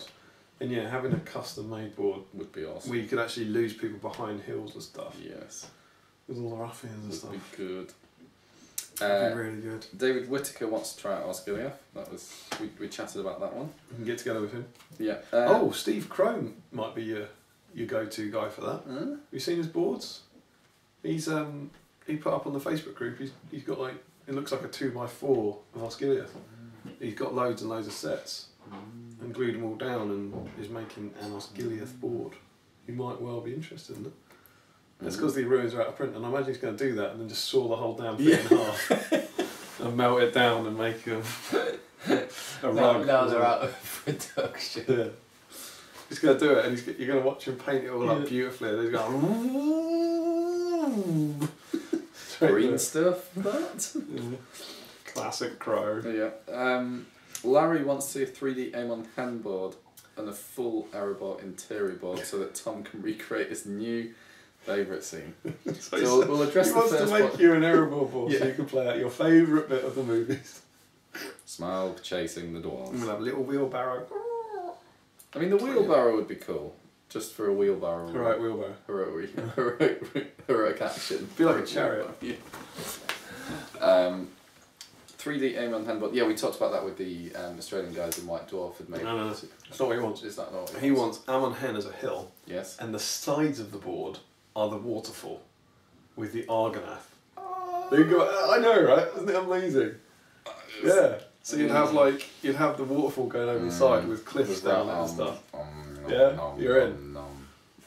And having a custom made board would be awesome. Where you could actually lose people behind hills and stuff. Yes. With all the ruffians and stuff. Would be good. That'd be really good. David Whittaker wants to try out Osgiliath. That was we chatted about that one. We can get together with him. Yeah. Steve Crone might be your go-to guy for that. Have you seen his boards? He's he put up on the Facebook group. He's got like it looks like a 2x4 of Osgiliath. He's got loads and loads of sets. And glued them all down and is making an Osgiliath board. You might well be interested in it. It's because the ruins are out of print, and I imagine he's going to do that and then just saw the whole damn thing in half and melt it down and make a rug. Now they're out of production. Yeah. He's going to do it, and you're going to watch him paint it all up beautifully. And he's going green stuff. That classic Crow. Yeah. Larry wants to see a 3D Amon handboard and a full Erebor interior board so that Tom can recreate his new favourite scene. So we'll address the first one. He wants to make you an Erebor board so you can play out your favourite bit of the movies. Smaug chasing the dwarves. And we'll have a little wheelbarrow. I mean, the wheelbarrow would be cool. Just for a wheelbarrow. Heroic wheelbarrow. Heroic action. Be like a chariot. Yeah. 3D Amon handboard. Yeah, we talked about that with the Australian guys in White Dwarf had made. No. That's not what he wants. Is that not what he wants? Amon Hen as a hill. Yes. And the sides of the board are the waterfall with the Argonath. There you go. I know, right? Isn't it amazing? Yeah. So you'd have the waterfall going over the side with cliffs down and stuff. You're in.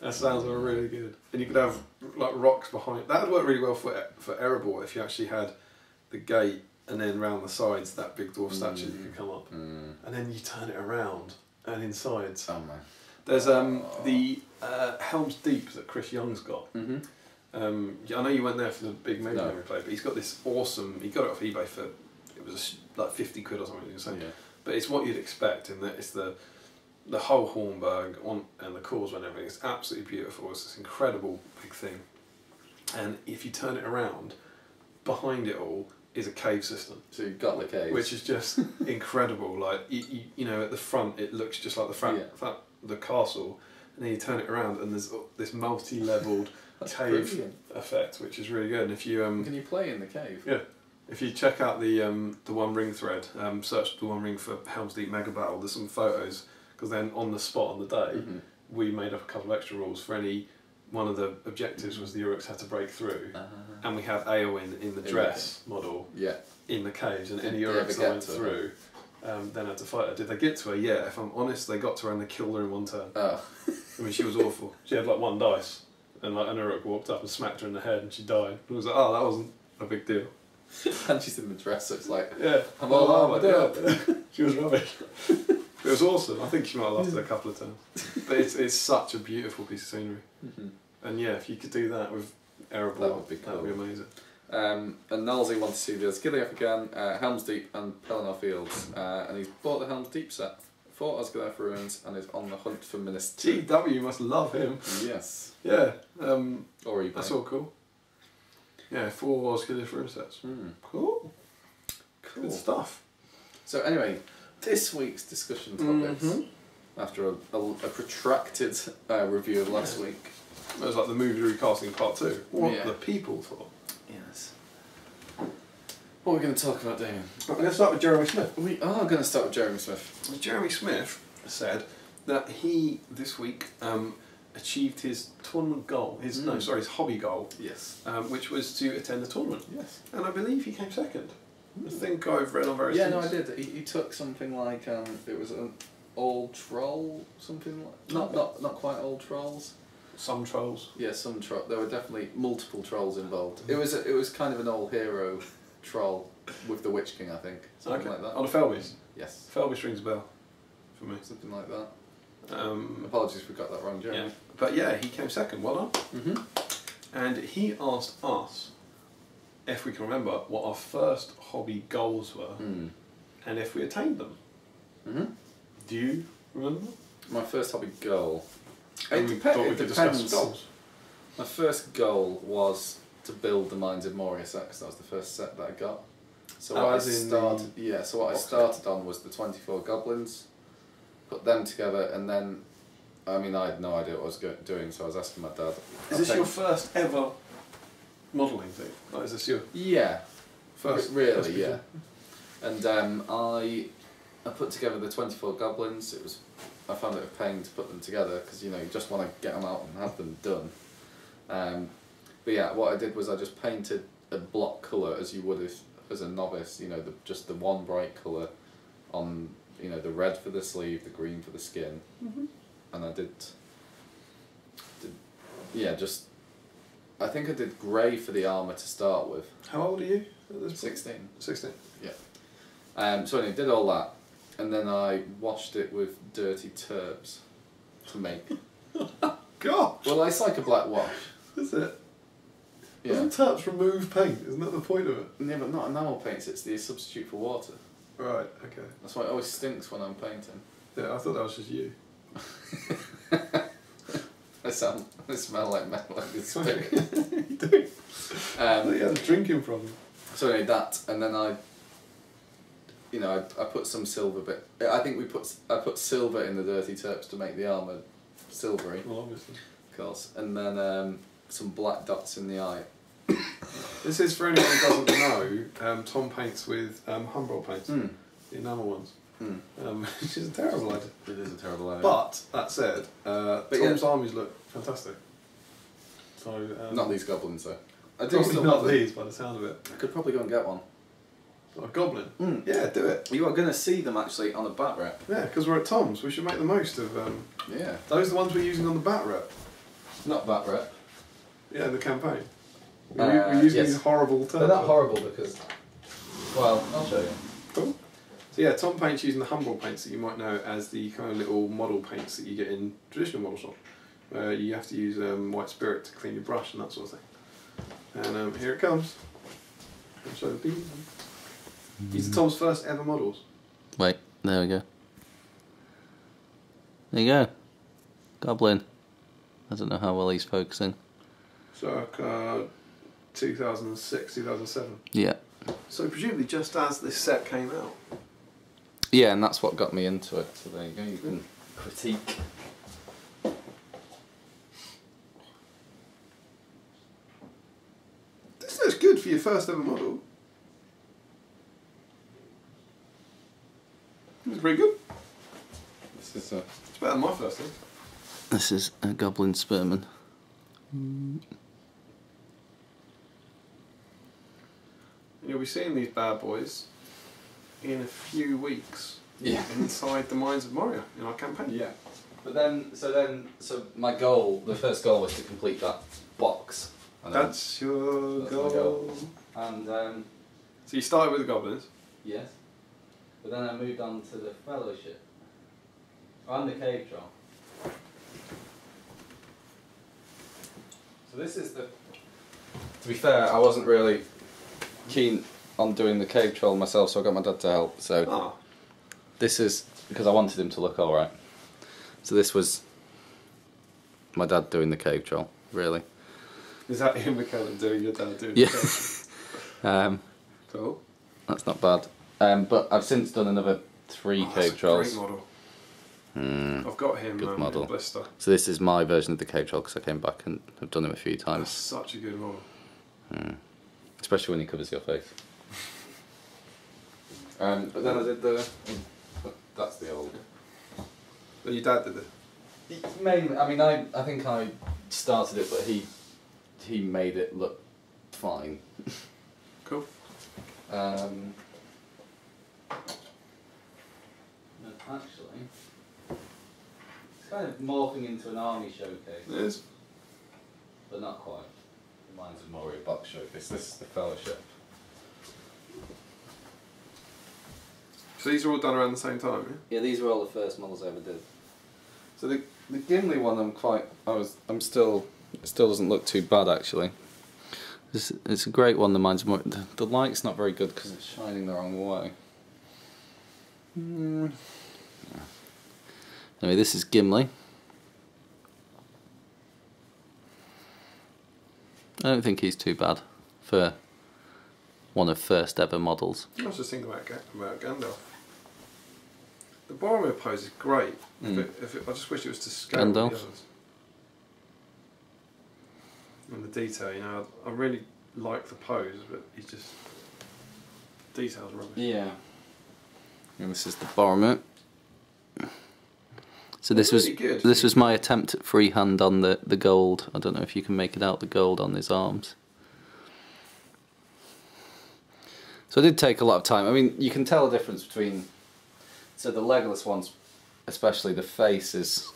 That sounds really good. And you could have like rocks behind. That would work really well for Erebor if you actually had the gate. And then round the sides, that big dwarf statue could come up. And then you turn it around, and inside. Oh man. There's the Helm's Deep that Chris Young's got. I know you went there for the big Mega Man replay, but he's got this awesome. He got it off eBay for it was like 50 quid or something. But it's what you'd expect in that it's the whole Hornberg and the causeway and everything. It's absolutely beautiful. It's this incredible big thing, and if you turn it around, behind it all is a cave system. So you've got the cave, which is just incredible. Like you know, at the front it looks just like the castle, and then you turn it around and there's this multi-leveled cave effect, which is really good. And if you can you play in the cave? Yeah, if you check out the One Ring thread, search the One Ring for Helm's Deep Mega Battle. There's some photos because then on the spot on the day we made up a couple of extra rules for any. One of the objectives was the Uruks had to break through, and we had Eowyn in the dress model in the caves, and any Uruks that went through then had to fight her. Did they get to her? Yeah, if I'm honest, they got to her and they killed her in one turn. I mean, she was awful. She had like one dice, and like an Uruk walked up and smacked her in the head, and she died. And it was like, oh, that wasn't a big deal. And she's in the dress, so it's like, I'm all armoured up. She was rubbish. It was awesome. I think she might have lasted a couple of turns. But it's such a beautiful piece of scenery. And yeah, if you could do that with Erebor, that would be cool. That would be amazing. And Nalsey wants to see the Osgiliath again, Helm's Deep and Pelennor Fields. And he's bought the Helm's Deep set fought Osgiliath ruins and is on the hunt for Minister. GW must love him. Yes. Yeah. Or eBay. That's all cool. Yeah, 4 Osgiliath rune sets. Cool. Good stuff. So anyway, this week's discussion topics, after a protracted review of last week. It was like the movie recasting part 2. What the people thought. Yes. What are we going to talk about, Damien? We're going to start with Jeremy Smith. We are going to start with Jeremy Smith. Jeremy Smith said that he, this week, achieved his tournament goal, his hobby goal. Yes. Which was to attend the tournament. Yes. And I believe he came second. I think I've read on various things. things. No, I did. He took something like, it was an old troll, something like... Not quite old trolls. Some trolls. Yeah, some troll. There were definitely multiple trolls involved. It was kind of an old hero troll with the Witch King, I think. Something like that. On a Felbis? Yes. Felbis rings a bell for me. Something like that. Apologies if we got that wrong, Jeremy. Yeah. But yeah, he came second. Well done. And he asked us if we can remember what our first hobby goals were and if we attained them. Do you remember? My first hobby goal. It depends. Goals. My first goal was to build the Mines of Moria set, because that was the first set that I got. So what I started on was the 24 goblins, put them together, and then, I mean, I had no idea what I was doing, so I was asking my dad. Is this your first ever modelling thing? Like, is this your first? Really, yeah. And I put together the 24 goblins. I found it a pain to put them together because you just want to get them out and have them done. But yeah, what I did was I just painted a block colour as you would as a novice. Just the one bright colour on the red for the sleeve, the green for the skin, and I did I think I did grey for the armour to start with. How old are you? 16. 16. Yeah. So anyway, did all that. And then I washed it with dirty turbs to make. God! Well, it's like a black wash. Is it? Yeah. Doesn't turps remove paint? Isn't that the point of it? Yeah, but not enamel paints, it's the substitute for water. Right, okay. That's why it always stinks when I'm painting. Yeah, I thought that was just you. I smell like metal like this stick. You do. I thought you had a drinking problem. So anyway, that, and then I put some silver bit. I put silver in the dirty terps to make the armour silvery. Well, obviously. Of course. And then some black dots in the eye. This is for anyone who doesn't know, Tom paints with Humbrol paints, the enamel ones. Which is a terrible idea. It is a terrible idea. But, that said, Tom's armies look fantastic. So, not these goblins though. I do probably still not these by the sound of it. I could probably go and get one. A goblin? Yeah, do it. You are going to see them actually on a bat rep. Yeah, because we're at Tom's. We should make the most of... yeah. Those are the ones we're using on the bat rep. Not bat rep. Yeah, the campaign. We're using these horrible terms. They're not horrible because... Well, I'll show you. Cool. So yeah, Tom paints using the Humbrol paints that you might know as the kind of little model paints that you get in traditional model shop. Where you have to use white spirit to clean your brush and that sort of thing. And here it comes. I'll show the bead. These are Tom's first ever models. Wait, there we go. There you go. Goblin. I don't know how well he's focusing. Circa 2006, 2007. Yeah. So presumably just as this set came out. Yeah, and that's what got me into it. So there you go, you can critique. This looks good for your first ever model. It's pretty good. This is It's better than my first thing. This is a Goblin Spearman. You'll be seeing these bad boys in a few weeks. Yeah. Inside the Mines of Moria in our campaign. Yeah. But so my goal, the first goal was to complete that box. That's your goal. And so you started with the goblins. yes. But then I moved on to the Fellowship. And the Cave Troll. So this is the... To be fair, I wasn't really keen on doing the Cave Troll myself, so I got my dad to help, so... Ah. this is because I wanted him to look all right. So this was my dad doing the cave troll, really. Is that Ian McKellen doing your dad doing Yeah. the Cool. That's not bad. But I've since done another 3 cave trolls. Great model. I've got him Good model. in blister. So this is my version of the cave troll because I came back and have done him a few That's times. such a good model. Especially when he covers your face. But then I did the... That's the old... But your dad did it? Mainly, I mean, I think I started it, but he made it look fine. Cool. And actually, it's kind of morphing into an army showcase. It is. But not quite. Mine's a more a box showcase. This is the fellowship. So these are all done around the same time, yeah? Yeah, these were all the first models I ever did. So the Gimli one, it still doesn't look too bad actually. It's a great one. The light's not very good because it's shining the wrong way. Anyway, this is Gimli. I don't think he's too bad for one of first ever models. I was just thinking about Gandalf. The Boromir pose is great. I just wish it was to scale with the Gandalf? others. And the detail, you know, I really like the pose, but he's just details rubbish. Yeah. And this is the Boromir. So this Really good. was my attempt at freehand on the gold. I don't know if you can make it out, the gold on his arms. So it did take a lot of time. I mean, you can tell the difference between... So the Legolas ones, especially the face just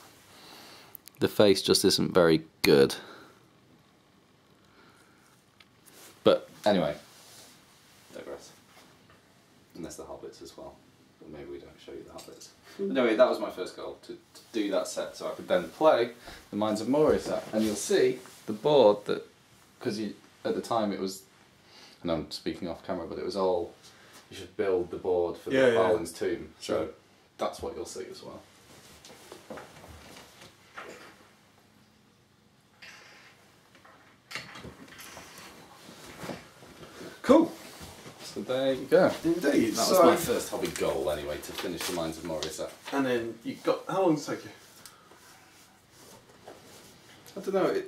isn't very good. But anyway, digress. And there's the hobbits as well. But maybe we don't show you the hobbits. But anyway, that was my first goal, to do that set so I could then play the Mines of Moria set. And you'll see the board that, because at the time it was, and I'm speaking off camera, but it was all, you should build the board for the Balin's tomb. So that's what you'll see as well. Cool. So there you go. Indeed. That was my first hobby goal anyway, to finish the Mines of Moria set. And then you got, how long did it take you? I don't know,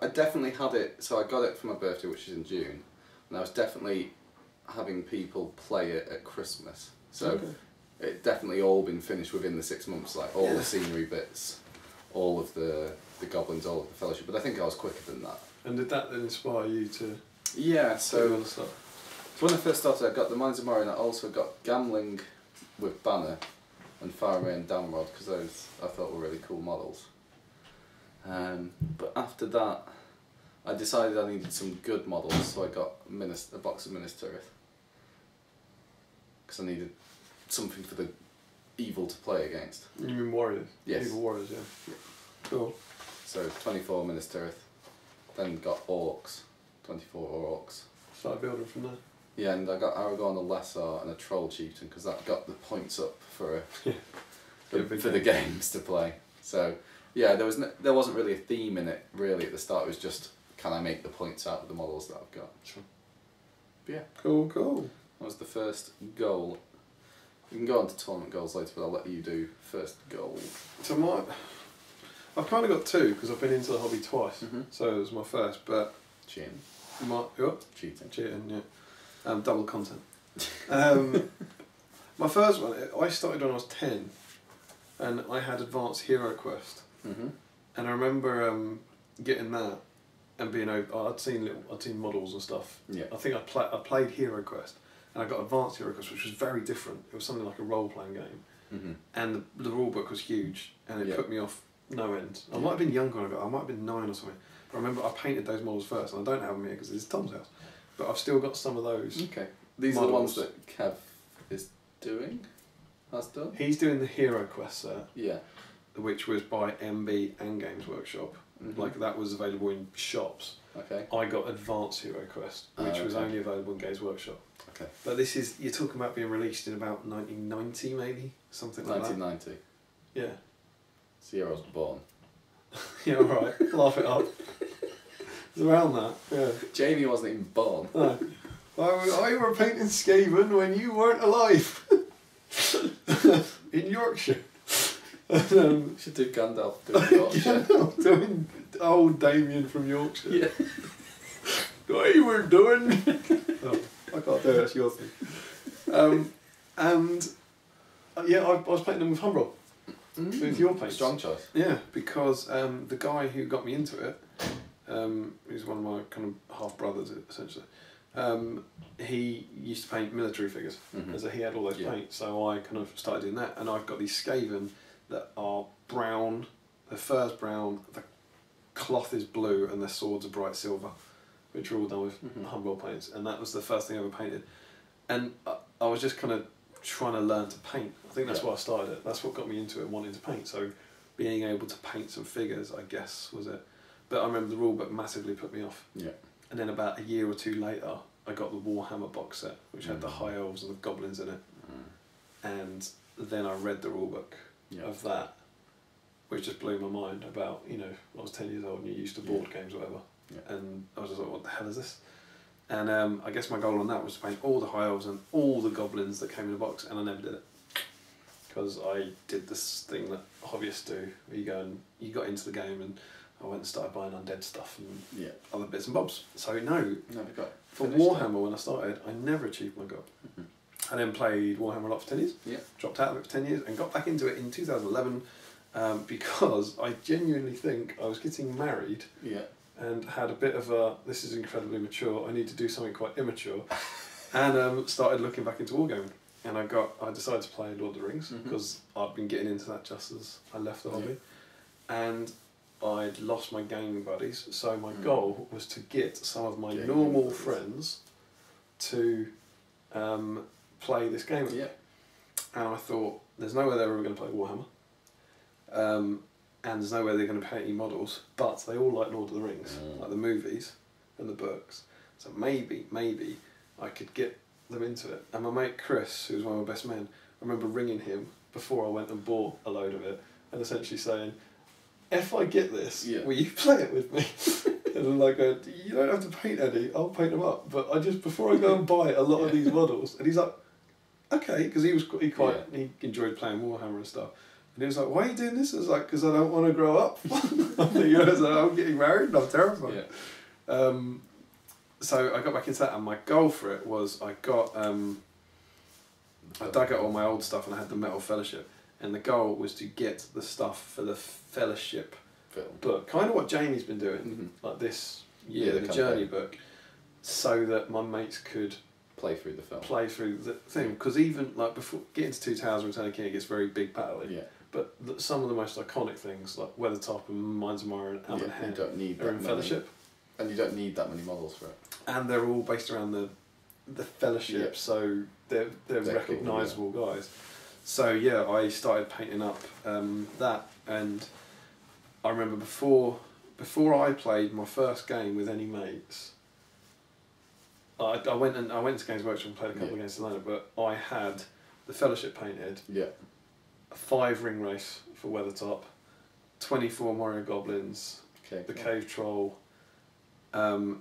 I definitely had it, so I got it for my birthday, which is in June, and I was definitely having people play it at Christmas. So it definitely all been finished within the 6 months, like all the scenery bits, all of the goblins, all of the fellowship, but I think I was quicker than that. And did that then inspire you to Yeah, do so other stuff? when I first started I got the Mines of Moria and I also got Gamling with Banner and Faramir and Damrod, because those I thought were really cool models. But after that I decided I needed some good models, so I got a box of Minas Tirith. Because I needed something for the evil to play against. You mean warriors? Yes. Evil warriors, yeah. Cool. So 24 Minas Tirith, then got Orcs, 24 Orcs. Started building from there. Yeah, and I got Aragorn the Lesser and a Troll Chieftain, because that got the points up for the games to play. So yeah, there wasn't really a theme in it really at the start. It was just, can I make the points out of the models that I've got? Sure. But yeah. Cool, cool. That was the first goal. We can go on to tournament goals later, but I'll let you do first goal. So I've kind of got two because I've been into the hobby twice. Mhm. So it was my first, but Cheating. what? Cheating. Cheating, yeah. Double content. My first one, I started when I was 10, and I had Advanced Hero Quest, Mhm. and I remember getting that and being I'd seen models and stuff. Yeah. I think I played Hero Quest, and I got Advanced Hero Quest, which was very different. It was something like a role playing game, Mhm. and the rule book was huge, and it put me off no end. I might have been younger when I got. I might have been 9 or something. But I remember I painted those models first, and I don't have them here because it's Tom's house. But I've still got some of those. Okay. These are the ones that Kev is doing? Has done? He's doing the Hero Quest set, Yeah. which was by MB and Games Workshop. like that was available in shops. Okay. I got Advanced Hero Quest, which was only available in Games Workshop. Okay. But this is, you're talking about being released in about 1990 maybe, something like 1990. that. Yeah. So year I was born. Yeah, alright, laugh it up. It's around that, yeah. Jamie wasn't even born. No. I were painting Skaven when you weren't alive. In Yorkshire. Should do Gandalf doing Yorkshire. Doing old Damian from Yorkshire. Yeah. What you were doing? Oh, I can't do it, that's your thing. And yeah, I was painting them with Humbrol. With your paints. Strong choice. Yeah, because the guy who got me into it, who's one of my kind of half brothers essentially, he used to paint military figures, and so he had all those paints. So I kind of started doing that, and I've got these Skaven that are brown. The fur's brown, the cloth is blue, and their swords are bright silver, which are all done with Humbrol paints. And that was the first thing I ever painted, and I was just kind of trying to learn to paint. I think that's why I started it. That's what got me into it, wanting to paint. So being able to paint some figures, I guess, was it. But I remember the rulebook massively put me off. Yeah. And then about a year or two later, I got the Warhammer box set, which had the High Elves and the Goblins in it. And then I read the rulebook of that, which just blew my mind about, you know, I was 10 years old and you're used to board games or whatever. And I was just like, what the hell is this? And I guess my goal on that was to paint all the High Elves and all the Goblins that came in the box, and I never did it. Because I did this thing that hobbyists do, where you go and you got into the game, and I went and started buying undead stuff and other bits and bobs. So no, never got for Warhammer when I started, I never achieved my goal. I then played Warhammer a lot for 10 years, dropped out of it for 10 years, and got back into it in 2011 because I genuinely think I was getting married and had a bit of a, this is incredibly mature, I need to do something quite immature, and started looking back into wargaming. And I decided to play Lord of the Rings because I'd been getting into that just as I left the hobby, and I'd lost my gaming buddies. So my goal was to get some of my normal friends to play this game. And I thought, there's no way they're ever going to play Warhammer, and there's no way they're going to paint any models. But they all like Lord of the Rings, like the movies and the books. So maybe I could get them into it. And my mate Chris, who was one of my best men, I remember ringing him before I went and bought a load of it and essentially saying, if I get this, will you play it with me? And I'm like, you don't have to paint any, I'll paint them up, but before I go and buy a lot of these models. And he's like, okay, because he enjoyed playing Warhammer and stuff. And he was like, why are you doing this? I was like, because I don't want to grow up. I'm getting married and I'm terrified. So I got back into that, and my goal for it was I dug out all my old stuff and I had the Metal Fellowship, and the goal was to get the stuff for the Fellowship book, kind of what Jamie's been doing, like this year, the Journey book, so that my mates could play through the film, play through the thing, because even like before getting to 2 Towers and Return of the King, it gets very big battle-y. But some of the most iconic things like Weathertop and Mines of Moria and Alban Hen are in Fellowship. And you don't need that many models for it. And they're all based around the Fellowship, so they're recognisable guys. So yeah, I started painting up that, and I remember before I played my first game with any mates, I went to Games Workshop and played a couple of games alone, but I had the Fellowship painted, a 5 ring race for Weathertop, 24 Moria Goblins, the Cave Troll, and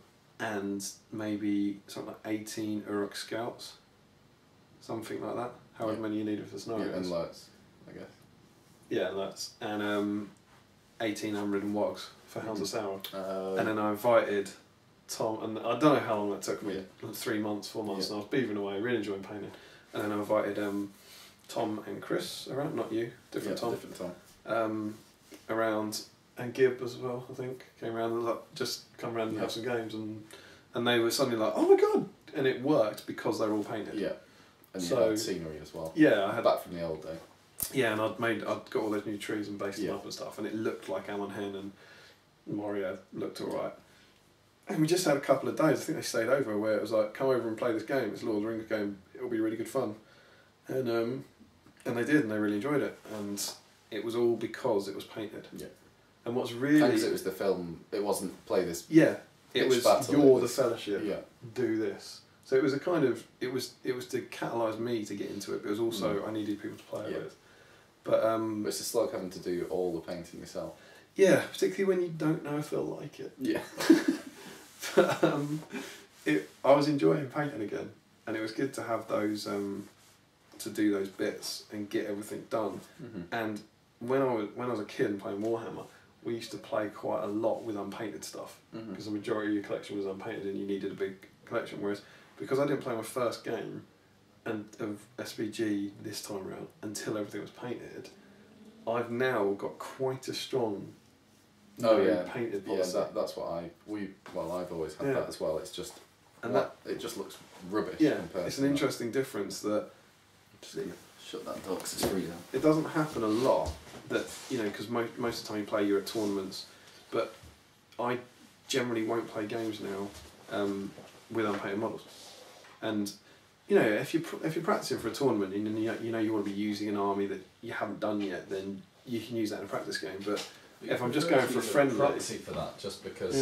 maybe something like 18 Uruk Scouts, something like that, however many you needed for scenarios. And lights, I guess. Yeah, lights. And 18 Unridden Wogs for Hounds of Sauron. And then I invited Tom, and I don't know how long that took me, 3 months, 4 months, and I was beavering away, really enjoying painting. And then I invited Tom and Chris around, not you, different Tom. Around, and Gib as well, I think, came around and just come around and have some games, and they were suddenly like, oh my god, and it worked because they were all painted. And you had scenery as well. I had back from the old day. And I'd got all those new trees and based them up and stuff, and it looked like Alban Hen and Moria looked alright. And we just had a couple of days, I think they stayed over, where it was like, come over and play this game, it's Lord of the Rings game, it'll be really good fun. And they did, and they really enjoyed it, and it was all because it was painted. And what's really... Because it was the film, it wasn't play this... Yeah, it pitch was battle, you're it was- the Fellowship, Yeah. do this. So it was a kind of... It was to catalyse me to get into it, but it was also I needed people to play it with. But But it's a slog having to do all the painting yourself. yeah, particularly when you don't know if they'll like it. Yeah. But I was enjoying painting again, and it was good to have those to do those bits and get everything done. And when I was a kid and playing Warhammer, we used to play quite a lot with unpainted stuff because the majority of your collection was unpainted and you needed a big collection. Whereas because I didn't play my first game and of SBG this time around until everything was painted, I've now got quite a strong painted policy. Yeah, that's what I've always had that as well. It's just And it just looks rubbish. Yeah, compared it's to an that. interesting difference that Shut that door 'cause it's free now. it doesn't happen a lot. That because most of the time you play, you're at tournaments, but I generally won't play games now with unpainted models. And if you're practicing for a tournament and you know you want to be using an army that you haven't done yet, then you can use that in a practice game. But if I'm just going for a friendly, proxy for that, just because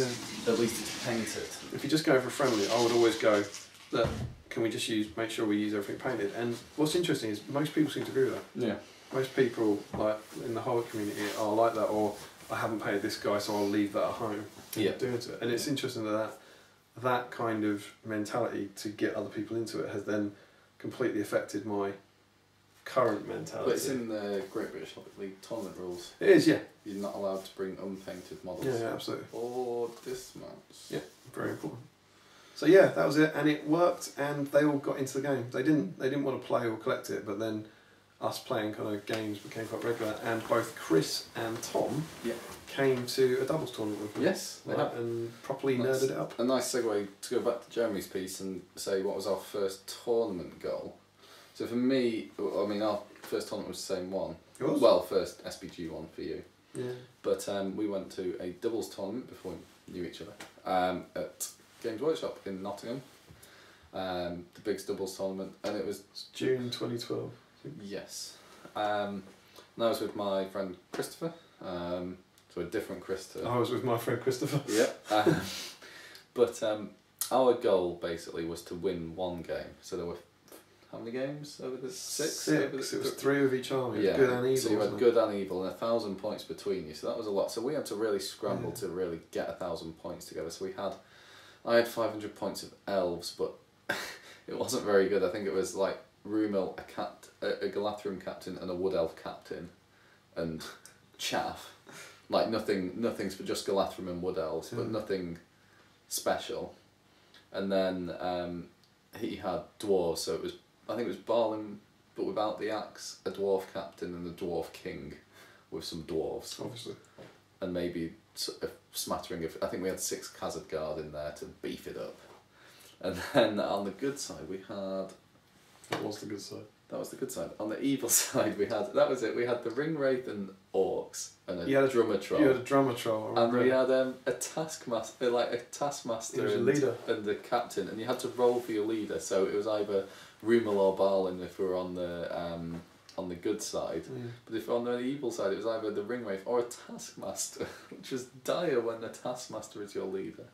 at least it's painted. if you're just going for a friendly, I would always go, look, can we just make sure we use everything painted? And what's interesting is most people seem to agree with that. Yeah. Most people, like in the whole community, are like that, or I haven't paid this guy, so I'll leave that at home. Yeah. Doing it, and it's interesting that kind of mentality to get other people into it has then completely affected my current mentality. But it's in the Great British Hobbit League tournament rules. It is, yeah. You're not allowed to bring unpainted models. Yeah, absolutely. Or dismounts. Yeah, very important. So yeah, that was it, and it worked, and they all got into the game. They didn't want to play or collect it, but then us playing kind of games became quite regular, and both Chris and Tom came to a doubles tournament with me. Yes, they have. And properly That's nerded it up. A nice segue to go back to Jeremy's piece and say what was our first tournament goal. So for me, I mean, our first tournament was the same one. It was? Well, first SBG one for you. Yeah. But we went to a doubles tournament before we knew each other at Games Workshop in Nottingham. The Bigs doubles tournament, and it was June 2012. yes. And I was with my friend Christopher. So a different Chris to I was with my friend Christopher. yeah. But our goal basically was to win one game. So there were how many games over the six? Over It was 3 of each army. Yeah. Good and evil. So you had wasn't good and evil and 1,000 points between you. So that was a lot. So we had to really scramble Yeah. to really get 1,000 points together. So I had 500 points of elves, but it wasn't very good. I think it was like Rumil, a Galathrim captain and a Wood Elf captain, and chaff. Like nothing's for just Galathrim and Wood Elves, but nothing special. And then he had dwarves, so I think it was Barlin, but without the axe, a dwarf captain and a dwarf king, with some dwarves. Obviously. And maybe a smattering of, I think we had 6 Khazad Guard in there to beef it up. And then on the good side we had... That was the good side. That was the good side. On the evil side we had, that was it, we had the Ring Wraith and Orcs and a Drummer Troll. You had a drummer troll. And we had a taskmaster, He was a leader. and the captain, and you had to roll for your leader. So it was either Rumil or Balin if we were on the good side. Yeah. But if on the evil side, it was either the Ring Wraith or a taskmaster, which was dire when the taskmaster is your leader.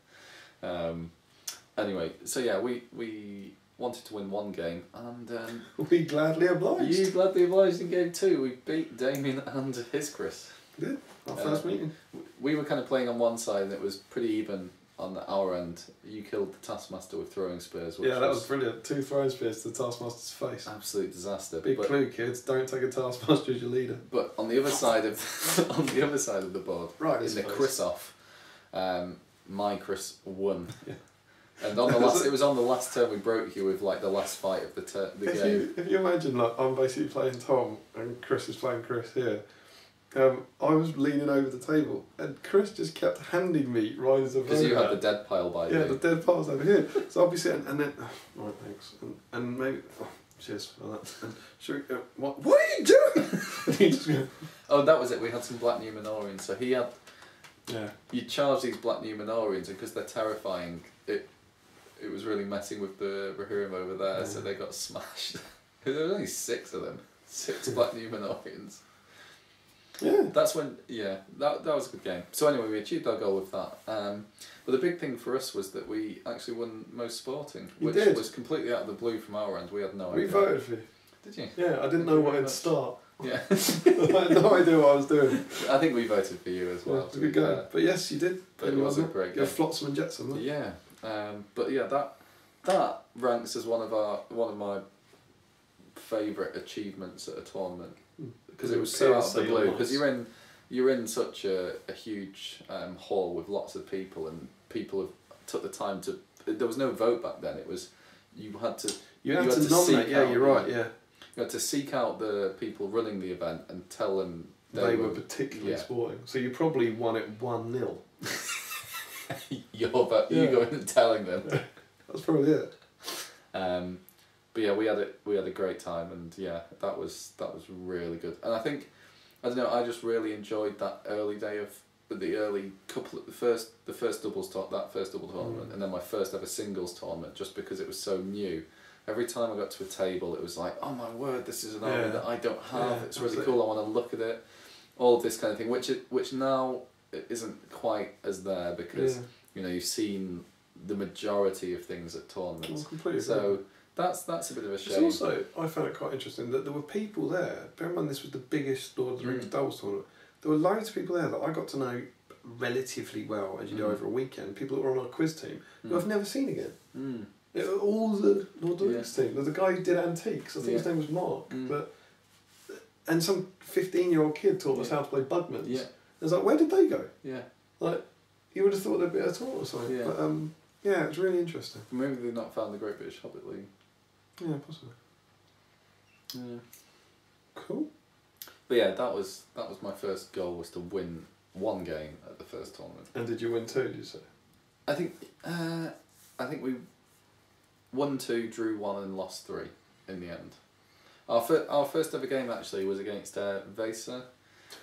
Anyway, so yeah, we wanted to win one game, and We gladly obliged. you gladly obliged in game 2. We beat Damian and his Chris. Did. Our first meeting. We were kind of playing on one side, and it was pretty even on our end. You killed the Taskmaster with throwing spears. Which Yeah, that was brilliant. 2 throwing spears to the Taskmaster's face. absolute disaster. Big clue, kids. Don't take a Taskmaster as your leader. But on the other side of on the other side of the board, Right, in the face. Chris off, my Chris won. Yeah. And on the last, it was on the last turn we broke you with like the last fight of the game. If you imagine, like, I'm basically playing Tom and Chris is playing Chris here. I was leaning over the table and Chris just kept handing me Riders of Because you had Rohan. the dead pile by Yeah, you. the dead pile's over here. So I'll be sitting and then, right, thanks. And maybe, cheers for that. And should we, what are you doing? And he just go, Oh, that was it. We had some Black Numenorians. So he had. yeah. You charge these Black Numenorians, and because they're terrifying, it was really messing with the Rohirrim over there, so they got smashed. There was only 6 of them. 6 Black Numenorians. Yeah. That's when, that was a good game. So anyway, we achieved our goal with that. But the big thing for us was that we actually won most sporting, which was completely out of the blue from our end. We had no idea. We voted for you. Did you? Yeah, I didn't know what it'd start. Yeah. I had no idea what I was doing. I think we voted for you as well. Yeah, it was a good game. But yes, you did. But it was a great game. You're Flotsam and Jetsam, wasn't it? Yeah. But yeah, that ranks as one of my favourite achievements at a tournament, because it was so out of the blue. Because you're in such a huge hall with lots of people, and people have took the time to. There was no vote back then. It was you had to nominate. Yeah, you're right. Yeah. You had to seek out the people running the event and tell them they were particularly sporting. So you probably won it 1-0. You go in and telling them. That's probably it. But yeah, we had a great time, and yeah, that was really good. And I think, I don't know, I just really enjoyed that early day of the first double tournament, and then my first ever singles tournament, just because it was so new. Every time I got to a table, it was like, oh my word, this is an army that I don't have. It's really cool. I want to look at it. All of this kind of thing, which now isn't quite as there, because you've seen the majority of things at tournaments. Completely. So that's a bit of a shame. It's also, I found it quite interesting that there were people there. Bear in mind, this was the biggest Lord of the Rings doubles tournament. There were loads of people there that I got to know relatively well as you do over a weekend. People that were on our quiz team who I've never seen again. All the Lord of the Rings team. There's a guy who did antiques. I think his name was Mark. And some 15-year-old kid taught us how to play Bugmans. Yeah. I was like, where did they go? Yeah. Like, you would have thought they'd be at a tour or something. Yeah. But it's really interesting. Maybe they've not found the Great British Hobbit League. Yeah, possibly. Yeah. Cool. But yeah, that was my first goal, was to win one game at the first tournament. And did you win 2, did you say? I think we won 2, drew 1 and lost 3 in the end. Our first ever game actually was against Vesa.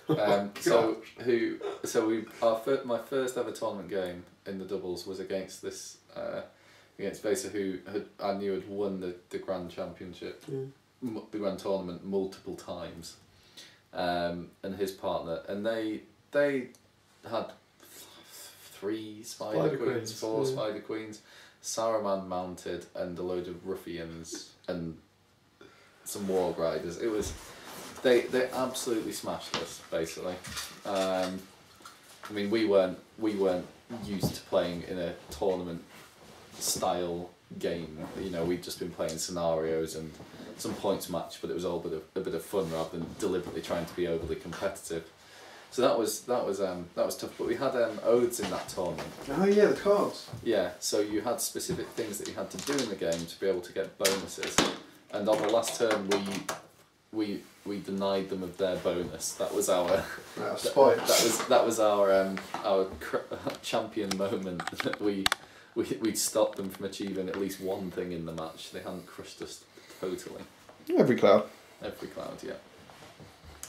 My first ever tournament game in the doubles was against against Vesa, who I knew had won the Grand Championship, the Grand Tournament multiple times, and his partner, and they had 3 Spider Queens, 4 Spider Queens, Saruman mounted, and a load of ruffians and some warg riders. It was they absolutely smashed us, basically. I mean, we weren't used to playing in a tournament style game. We'd just been playing scenarios and some points match, but it was all a bit of fun rather than deliberately trying to be overly competitive. So that was tough. But we had oaths in that tournament. Oh yeah, the cards. Yeah, so you had specific things that you had to do in the game to be able to get bonuses. And on the last turn, we denied them of their bonus. That was our spite. That was our champion moment. That we'd stopped them from achieving at least one thing in the match. They hadn't crushed us totally. Every cloud, yeah.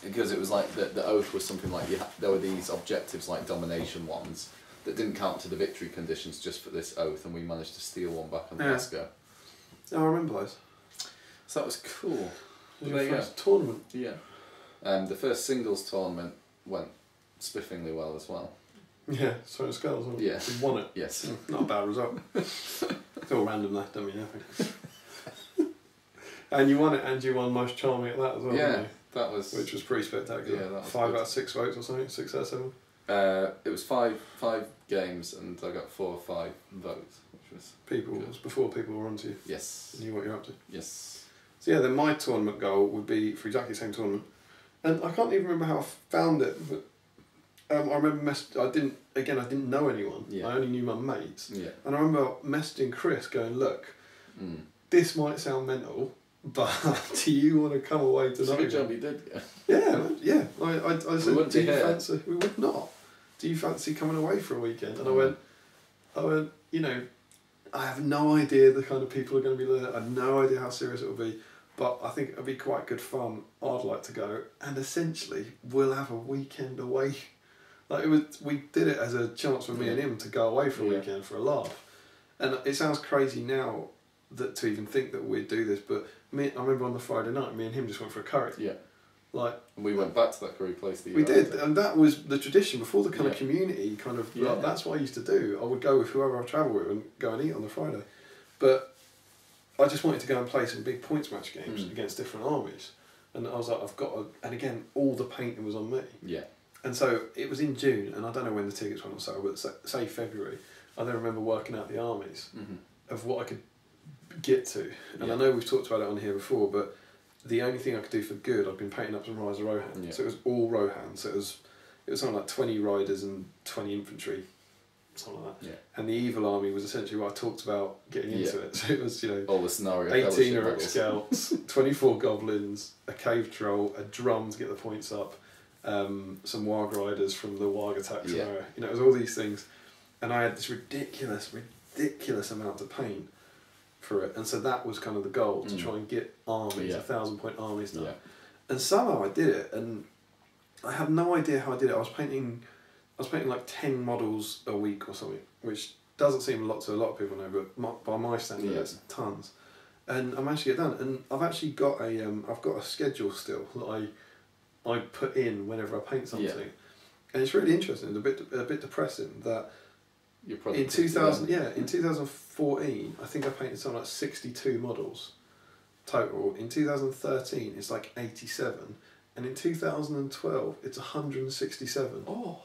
Because it was like the oath was something like there were these objectives like domination ones that didn't count to the victory conditions just for this oath, and we managed to steal one back on the last go. Oh, I remember those. So that was cool. Your first tournament. Yeah. The first singles tournament went spiffingly well as well. Yeah, so Skulls, wasn't it? Yeah. You won it. Yes. Not a bad result. It's all random that, don't you? I think. And you won it, and you won Most Charming at that as well, didn't you? That was... Which was pretty spectacular. Yeah, that was 5 out of 6 votes or something? 6 out of 7? It was five games, and I got 4 or 5 votes, which was... It was before people were onto you. Yes. Knew what you're up to. Yes. So yeah, then my tournament goal would be for exactly the same tournament. And I can't even remember how I found it, but I remember I didn't know anyone. Yeah. I only knew my mates. Yeah. And I remember messaging Chris going, look, this might sound mental, but do you want to come away to Nottingham? It's a good job you did, yeah. I said, do you fancy... We would not. Do you fancy coming away for a weekend? And I went, I have no idea the kind of people are going to be there. I have no idea how serious it will be. But I think it'll be quite good fun. I'd like to go. And essentially, we'll have a weekend away. We did it as a chance for me and him to go away for a weekend for a laugh. And it sounds crazy now to even think that we'd do this, but I remember on the Friday night, me and him just went for a curry. Yeah. Like, And we went back to that curry place the year we did, after. and that was the tradition before the kind of Yeah. community kind of. Yeah. Like, that's what I used to do. I would go with whoever I travel with and go and eat on the Friday, but I just wanted to go and play some big points match games against different armies, and I was like, I've got to, and again, all the painting was on me. Yeah. And so it was in June, and I don't know when the tickets went on sale, but say February. I then remember working out the armies of what I could get to, and Yeah. I know we've talked about it on here before, but the only thing I could do for good, I'd been painting up some Rise of Rohan, Yeah. so it was all Rohan, so it was something like 20 riders and 20 infantry, something like that. Yeah. And the evil army was essentially what I talked about getting into Yeah. it. So it was, All the scenario. 18 fellowship Uruk models. scouts, 24 goblins, a cave troll, a drum to get the points up, some warg riders from the warg attack scenario. You know, it was all these things, and I had this ridiculous amount of paint for it, and so that was kind of the goal, to try and get armies, 1,000-point armies done. Yeah. And somehow I did it, and I have no idea how I did it. I was painting like 10 models a week or something, which doesn't seem a lot to a lot of people now, but by my standards, it's tons. And I managed to get done, and I've actually got a schedule still that I put in whenever I paint something, and it's really interesting. It's a bit depressing that in 2014 I think I painted something like 62 models total. In 2013 it's like 87, and in 2012 it's 167. Oh.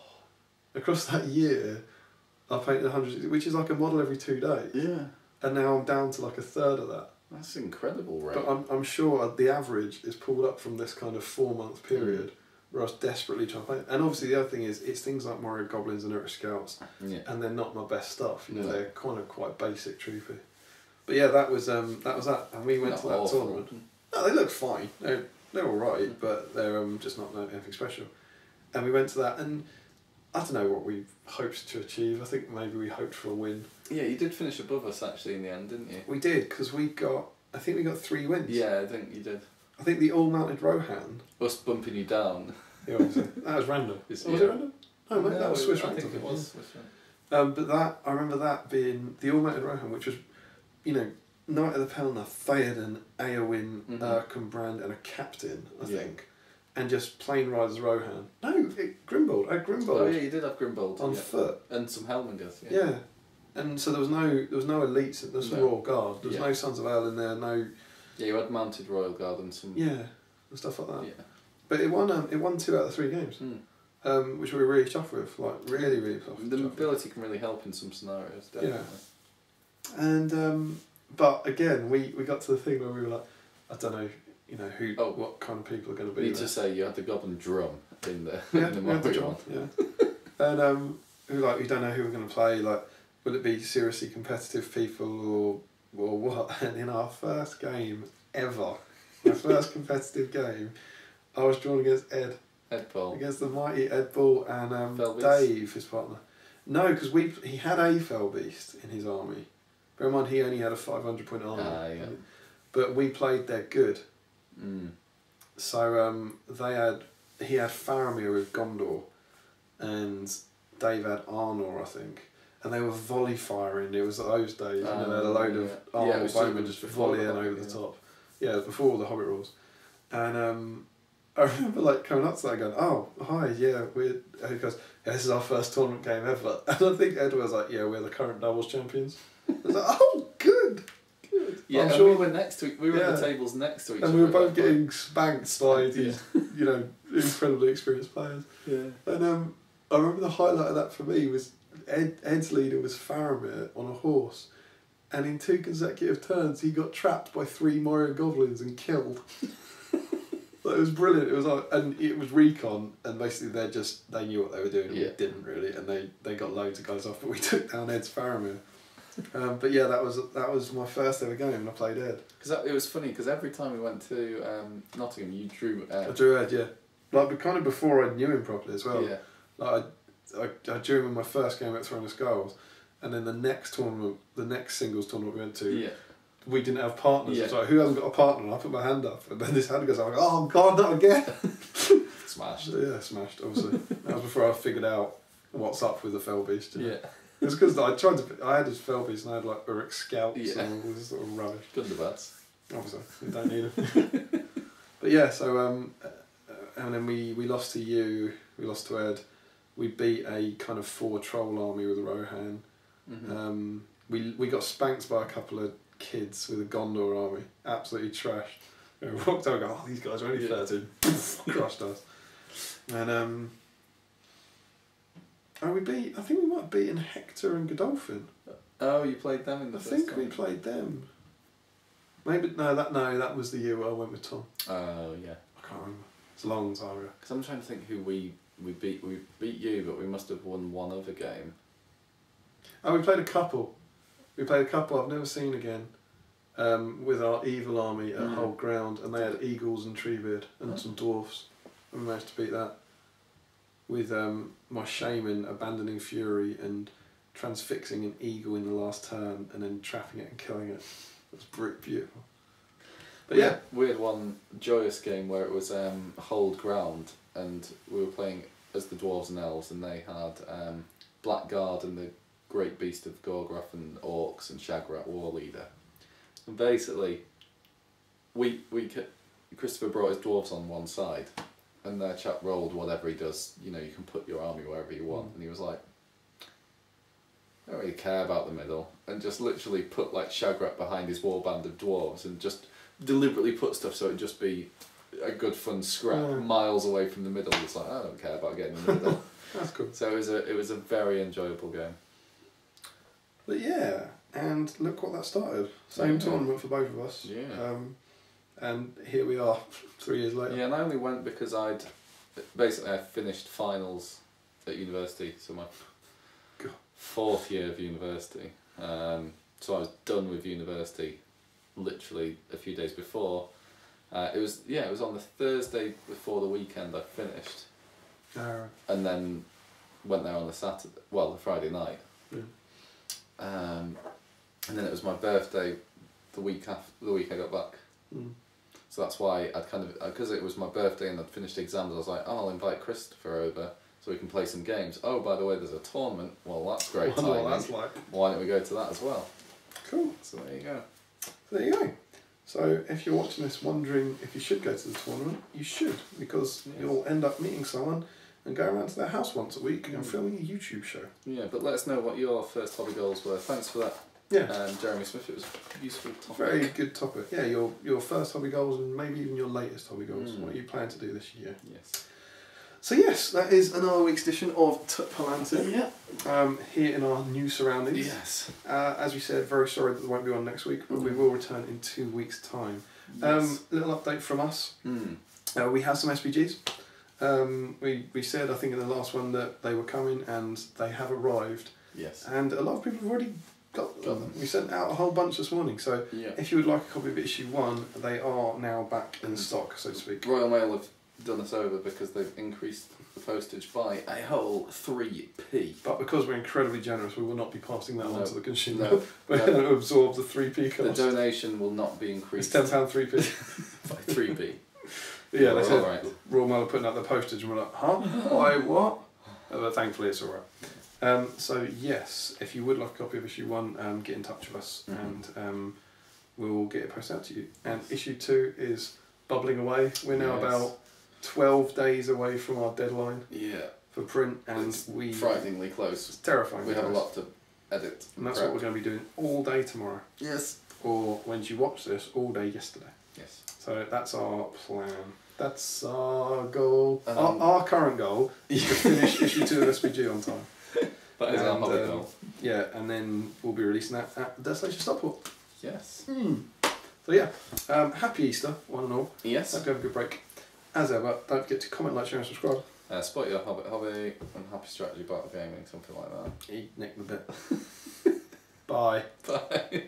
Across that year I painted 100, which is like a model every 2 days. Yeah. And now I'm down to like a third of that. That's incredible, right? But I'm sure the average is pulled up from this kind of 4-month period where I was desperately trying to paint. And obviously the other thing is, it's things like Warrior Goblins and Uruk Scouts, and they're not my best stuff. You know, they're kind of quite basic, troopy. But yeah, that was that, and we went to that tournament. No, they look fine. They're all right, but they're just not anything special. And we went to that, and I don't know what we hoped to achieve. I think maybe we hoped for a win. Yeah, you did finish above us actually in the end, didn't you? We did, because I think we got 3 wins. Yeah, I think you did. I think the all-mounted Rohan. Us bumping you down. Yeah, obviously. That was random. Was it random? No, mate, that was Swiss I ranked. think it was Swiss ranked. But I remember that being the all-mounted Rohan, which was, Knight of the Pelna, Theoden, Eowyn, Erkenbrand, and a captain, I think. And just plain riders Rohan. No, Grimbold. I had Grimbold. Oh yeah, you did have Grimbold. On foot. And some Helmingers. Yeah. And so there was no elites, there was some Royal Guard, there was no Sons of El in there, no... Yeah, you had mounted Royal Guard and some... Yeah, and stuff like that. Yeah. But it won 2 out of 3 games, which we were really chuffed with, like really, really chuffed. The mobility can really help in some scenarios, definitely. Yeah. And, but again, we got to the thing where we were like, I don't know, what kind of people are going to be Need there. to say you had the Goblin drum in the Yeah, in the we had the Mario drum, one. yeah. And we don't know who we're going to play, like, will it be seriously competitive people or what? And in our first game ever, my first competitive game, I was drawn against Ed Ball. Against the mighty Ed Ball and Fell Beast. Dave, his partner. No, because he had a Fell Beast in his army. Bear in mind, he only had a 500-point army. Yeah. But we played their good. So he had Faramir with Gondor, and Dave had Arnor, I think. And they were volley firing. It was those days. They had a load of Arnor bowmen just volleying over the top. Yeah, it was before all the Hobbit rules. And I remember coming up to that and going, "Oh, hi, yeah, we're..." And he goes, "Yeah, this is our first tournament game ever." And I think Ed was like, "Yeah, we're the current doubles champions." I was like, "Oh, good." Yeah, I'm and sure we were next to we were at the tables next to each other. And we were at both that point. getting spanked by these, incredibly experienced players. Yeah. And I remember the highlight of that for me was Ed's leader was Faramir on a horse, and in 2 consecutive turns he got trapped by 3 Moria goblins and killed. It was brilliant. It was and it was recon, and basically they knew what they were doing, and we didn't really, and they got loads of guys off, but we took down Ed's Faramir. But yeah, that was my first ever game, and I played Ed. Because it was funny, because every time we went to Nottingham, you drew Ed. I drew Ed, yeah. But kind of before I knew him properly as well. Yeah. I drew him in my first game at Throne of Skulls, and then the next singles tournament we went to, we didn't have partners. Yeah. It's like, who hasn't got a partner? And I put my hand up, and then this hand goes, I'm like, "Oh God, not again!" Smashed. So, yeah, smashed. Obviously, that was before I figured out what's up with the Fell Beast. Yeah. It was because I had his Fell Beast, and I had like Uruk Scouts and all this sort of rubbish. Good and the bads. Obviously, we don't need them. But yeah, so and then we lost to you. We lost to Ed. We beat a kind of 4 troll army with a Rohan. We got spanked by a couple of kids with a Gondor army. Absolutely trashed. We walked over and go, oh, these guys are only 13. Crushed us. And we beat. I think we might have beaten Hector and Godolphin. Oh, you played them in the I first think time? we played them. Maybe that was the year where I went with Tom. Oh yeah. I can't remember. It's a long time ago. Because I'm trying to think who we beat. We beat you, but we must have won one other game. Oh, we played a couple. I've never seen again. With our evil army at Whole Ground, and they had eagles and treebeard and some dwarfs, and we managed to beat that. With my shaman abandoning fury and transfixing an eagle in the last turn, and then trapping it and killing it. It was beautiful. But yeah, we had one joyous game where it was Hold Ground, and we were playing as the dwarves and elves, and they had Blackguard and the Great Beast of Gorgoroth and Orcs and Shagrat War Leader. And basically, Christopher brought his dwarves on one side, and their chap rolled whatever he does. You know, you can put your army wherever you want, and he was like, I don't really care about the middle, and just literally put like Shagrat behind his warband of dwarves, and just deliberately put stuff so it'd just be a good fun scrap miles away from the middle. It's like, I don't care about getting in the middle. that's cool. So it was a very enjoyable game. But yeah, and look what that started. Same tournament for both of us. Yeah. And here we are, 3 years later. Yeah, and I only went because I finished finals at university, so my 4th year of university. So I was done with university literally a few days before. It was on the Thursday before the weekend I finished. And then went there on the Friday night. And then it was my birthday the week I got back. So that's why I'd because it was my birthday and I'd finished exams, I was like, oh, I'll invite Christopher over so we can play some games. Oh, by the way, there's a tournament. Well, that's great timing. What that's like. Why don't we go to that as well? Cool. So there you go. There you go. So if you're watching this wondering if you should go to the tournament, you should, because you'll end up meeting someone and go around to their house once a week and filming a YouTube show. Yeah, but let us know what your first hobby goals were. Thanks for that. Yeah. Jeremy Smith, it was a useful topic. Very good topic. Yeah, your first hobby goals and maybe even your latest hobby goals. What you plan to do this year. Yes. So yes, that is another week's edition of Palantir. Yeah. Here in our new surroundings. Yes. As we said, very sorry that there won't be one next week, but we will return in 2 weeks' time. Yes. Little update from us. We have some SPGs. We said, I think in the last one, that they were coming, and they have arrived. Yes. And a lot of people have already got them. We sent out a whole bunch this morning, so if you would like a copy of issue 1, they are now back in stock, so to speak. Royal Mail have done us over because they've increased the postage by a whole 3p. But because we're incredibly generous, we will not be passing that on to the consumer. No, We're going to absorb the 3p cost. The donation will not be increased. It's £10 3p. By 3p. Yeah, they said right. Royal Mail are putting out the postage, and we're like, huh? Why, what? But thankfully it's alright. So yes, if you would like a copy of issue 1, get in touch with us, and we'll get it posted out to you. And issue 2 is bubbling away. We're now about 12 days away from our deadline for print, and it's frighteningly close. It's terrifying. We have a lot to edit. And that's what we're going to be doing all day tomorrow. Yes. Or when you watch this, all day yesterday. Yes. So that's our plan. That's our goal. Our current goal is to finish issue 2 of SPG on time. That is our hobby goal. Yeah, and then we'll be releasing that at the Destination Stockport. Yes. So yeah, happy Easter, one and all. Yes. Hope you have a good break. As ever, don't forget to comment, like, share and subscribe. Spot your hobby and happy strategy battle gaming, something like that. Eat Nick the bit. Bye. Bye.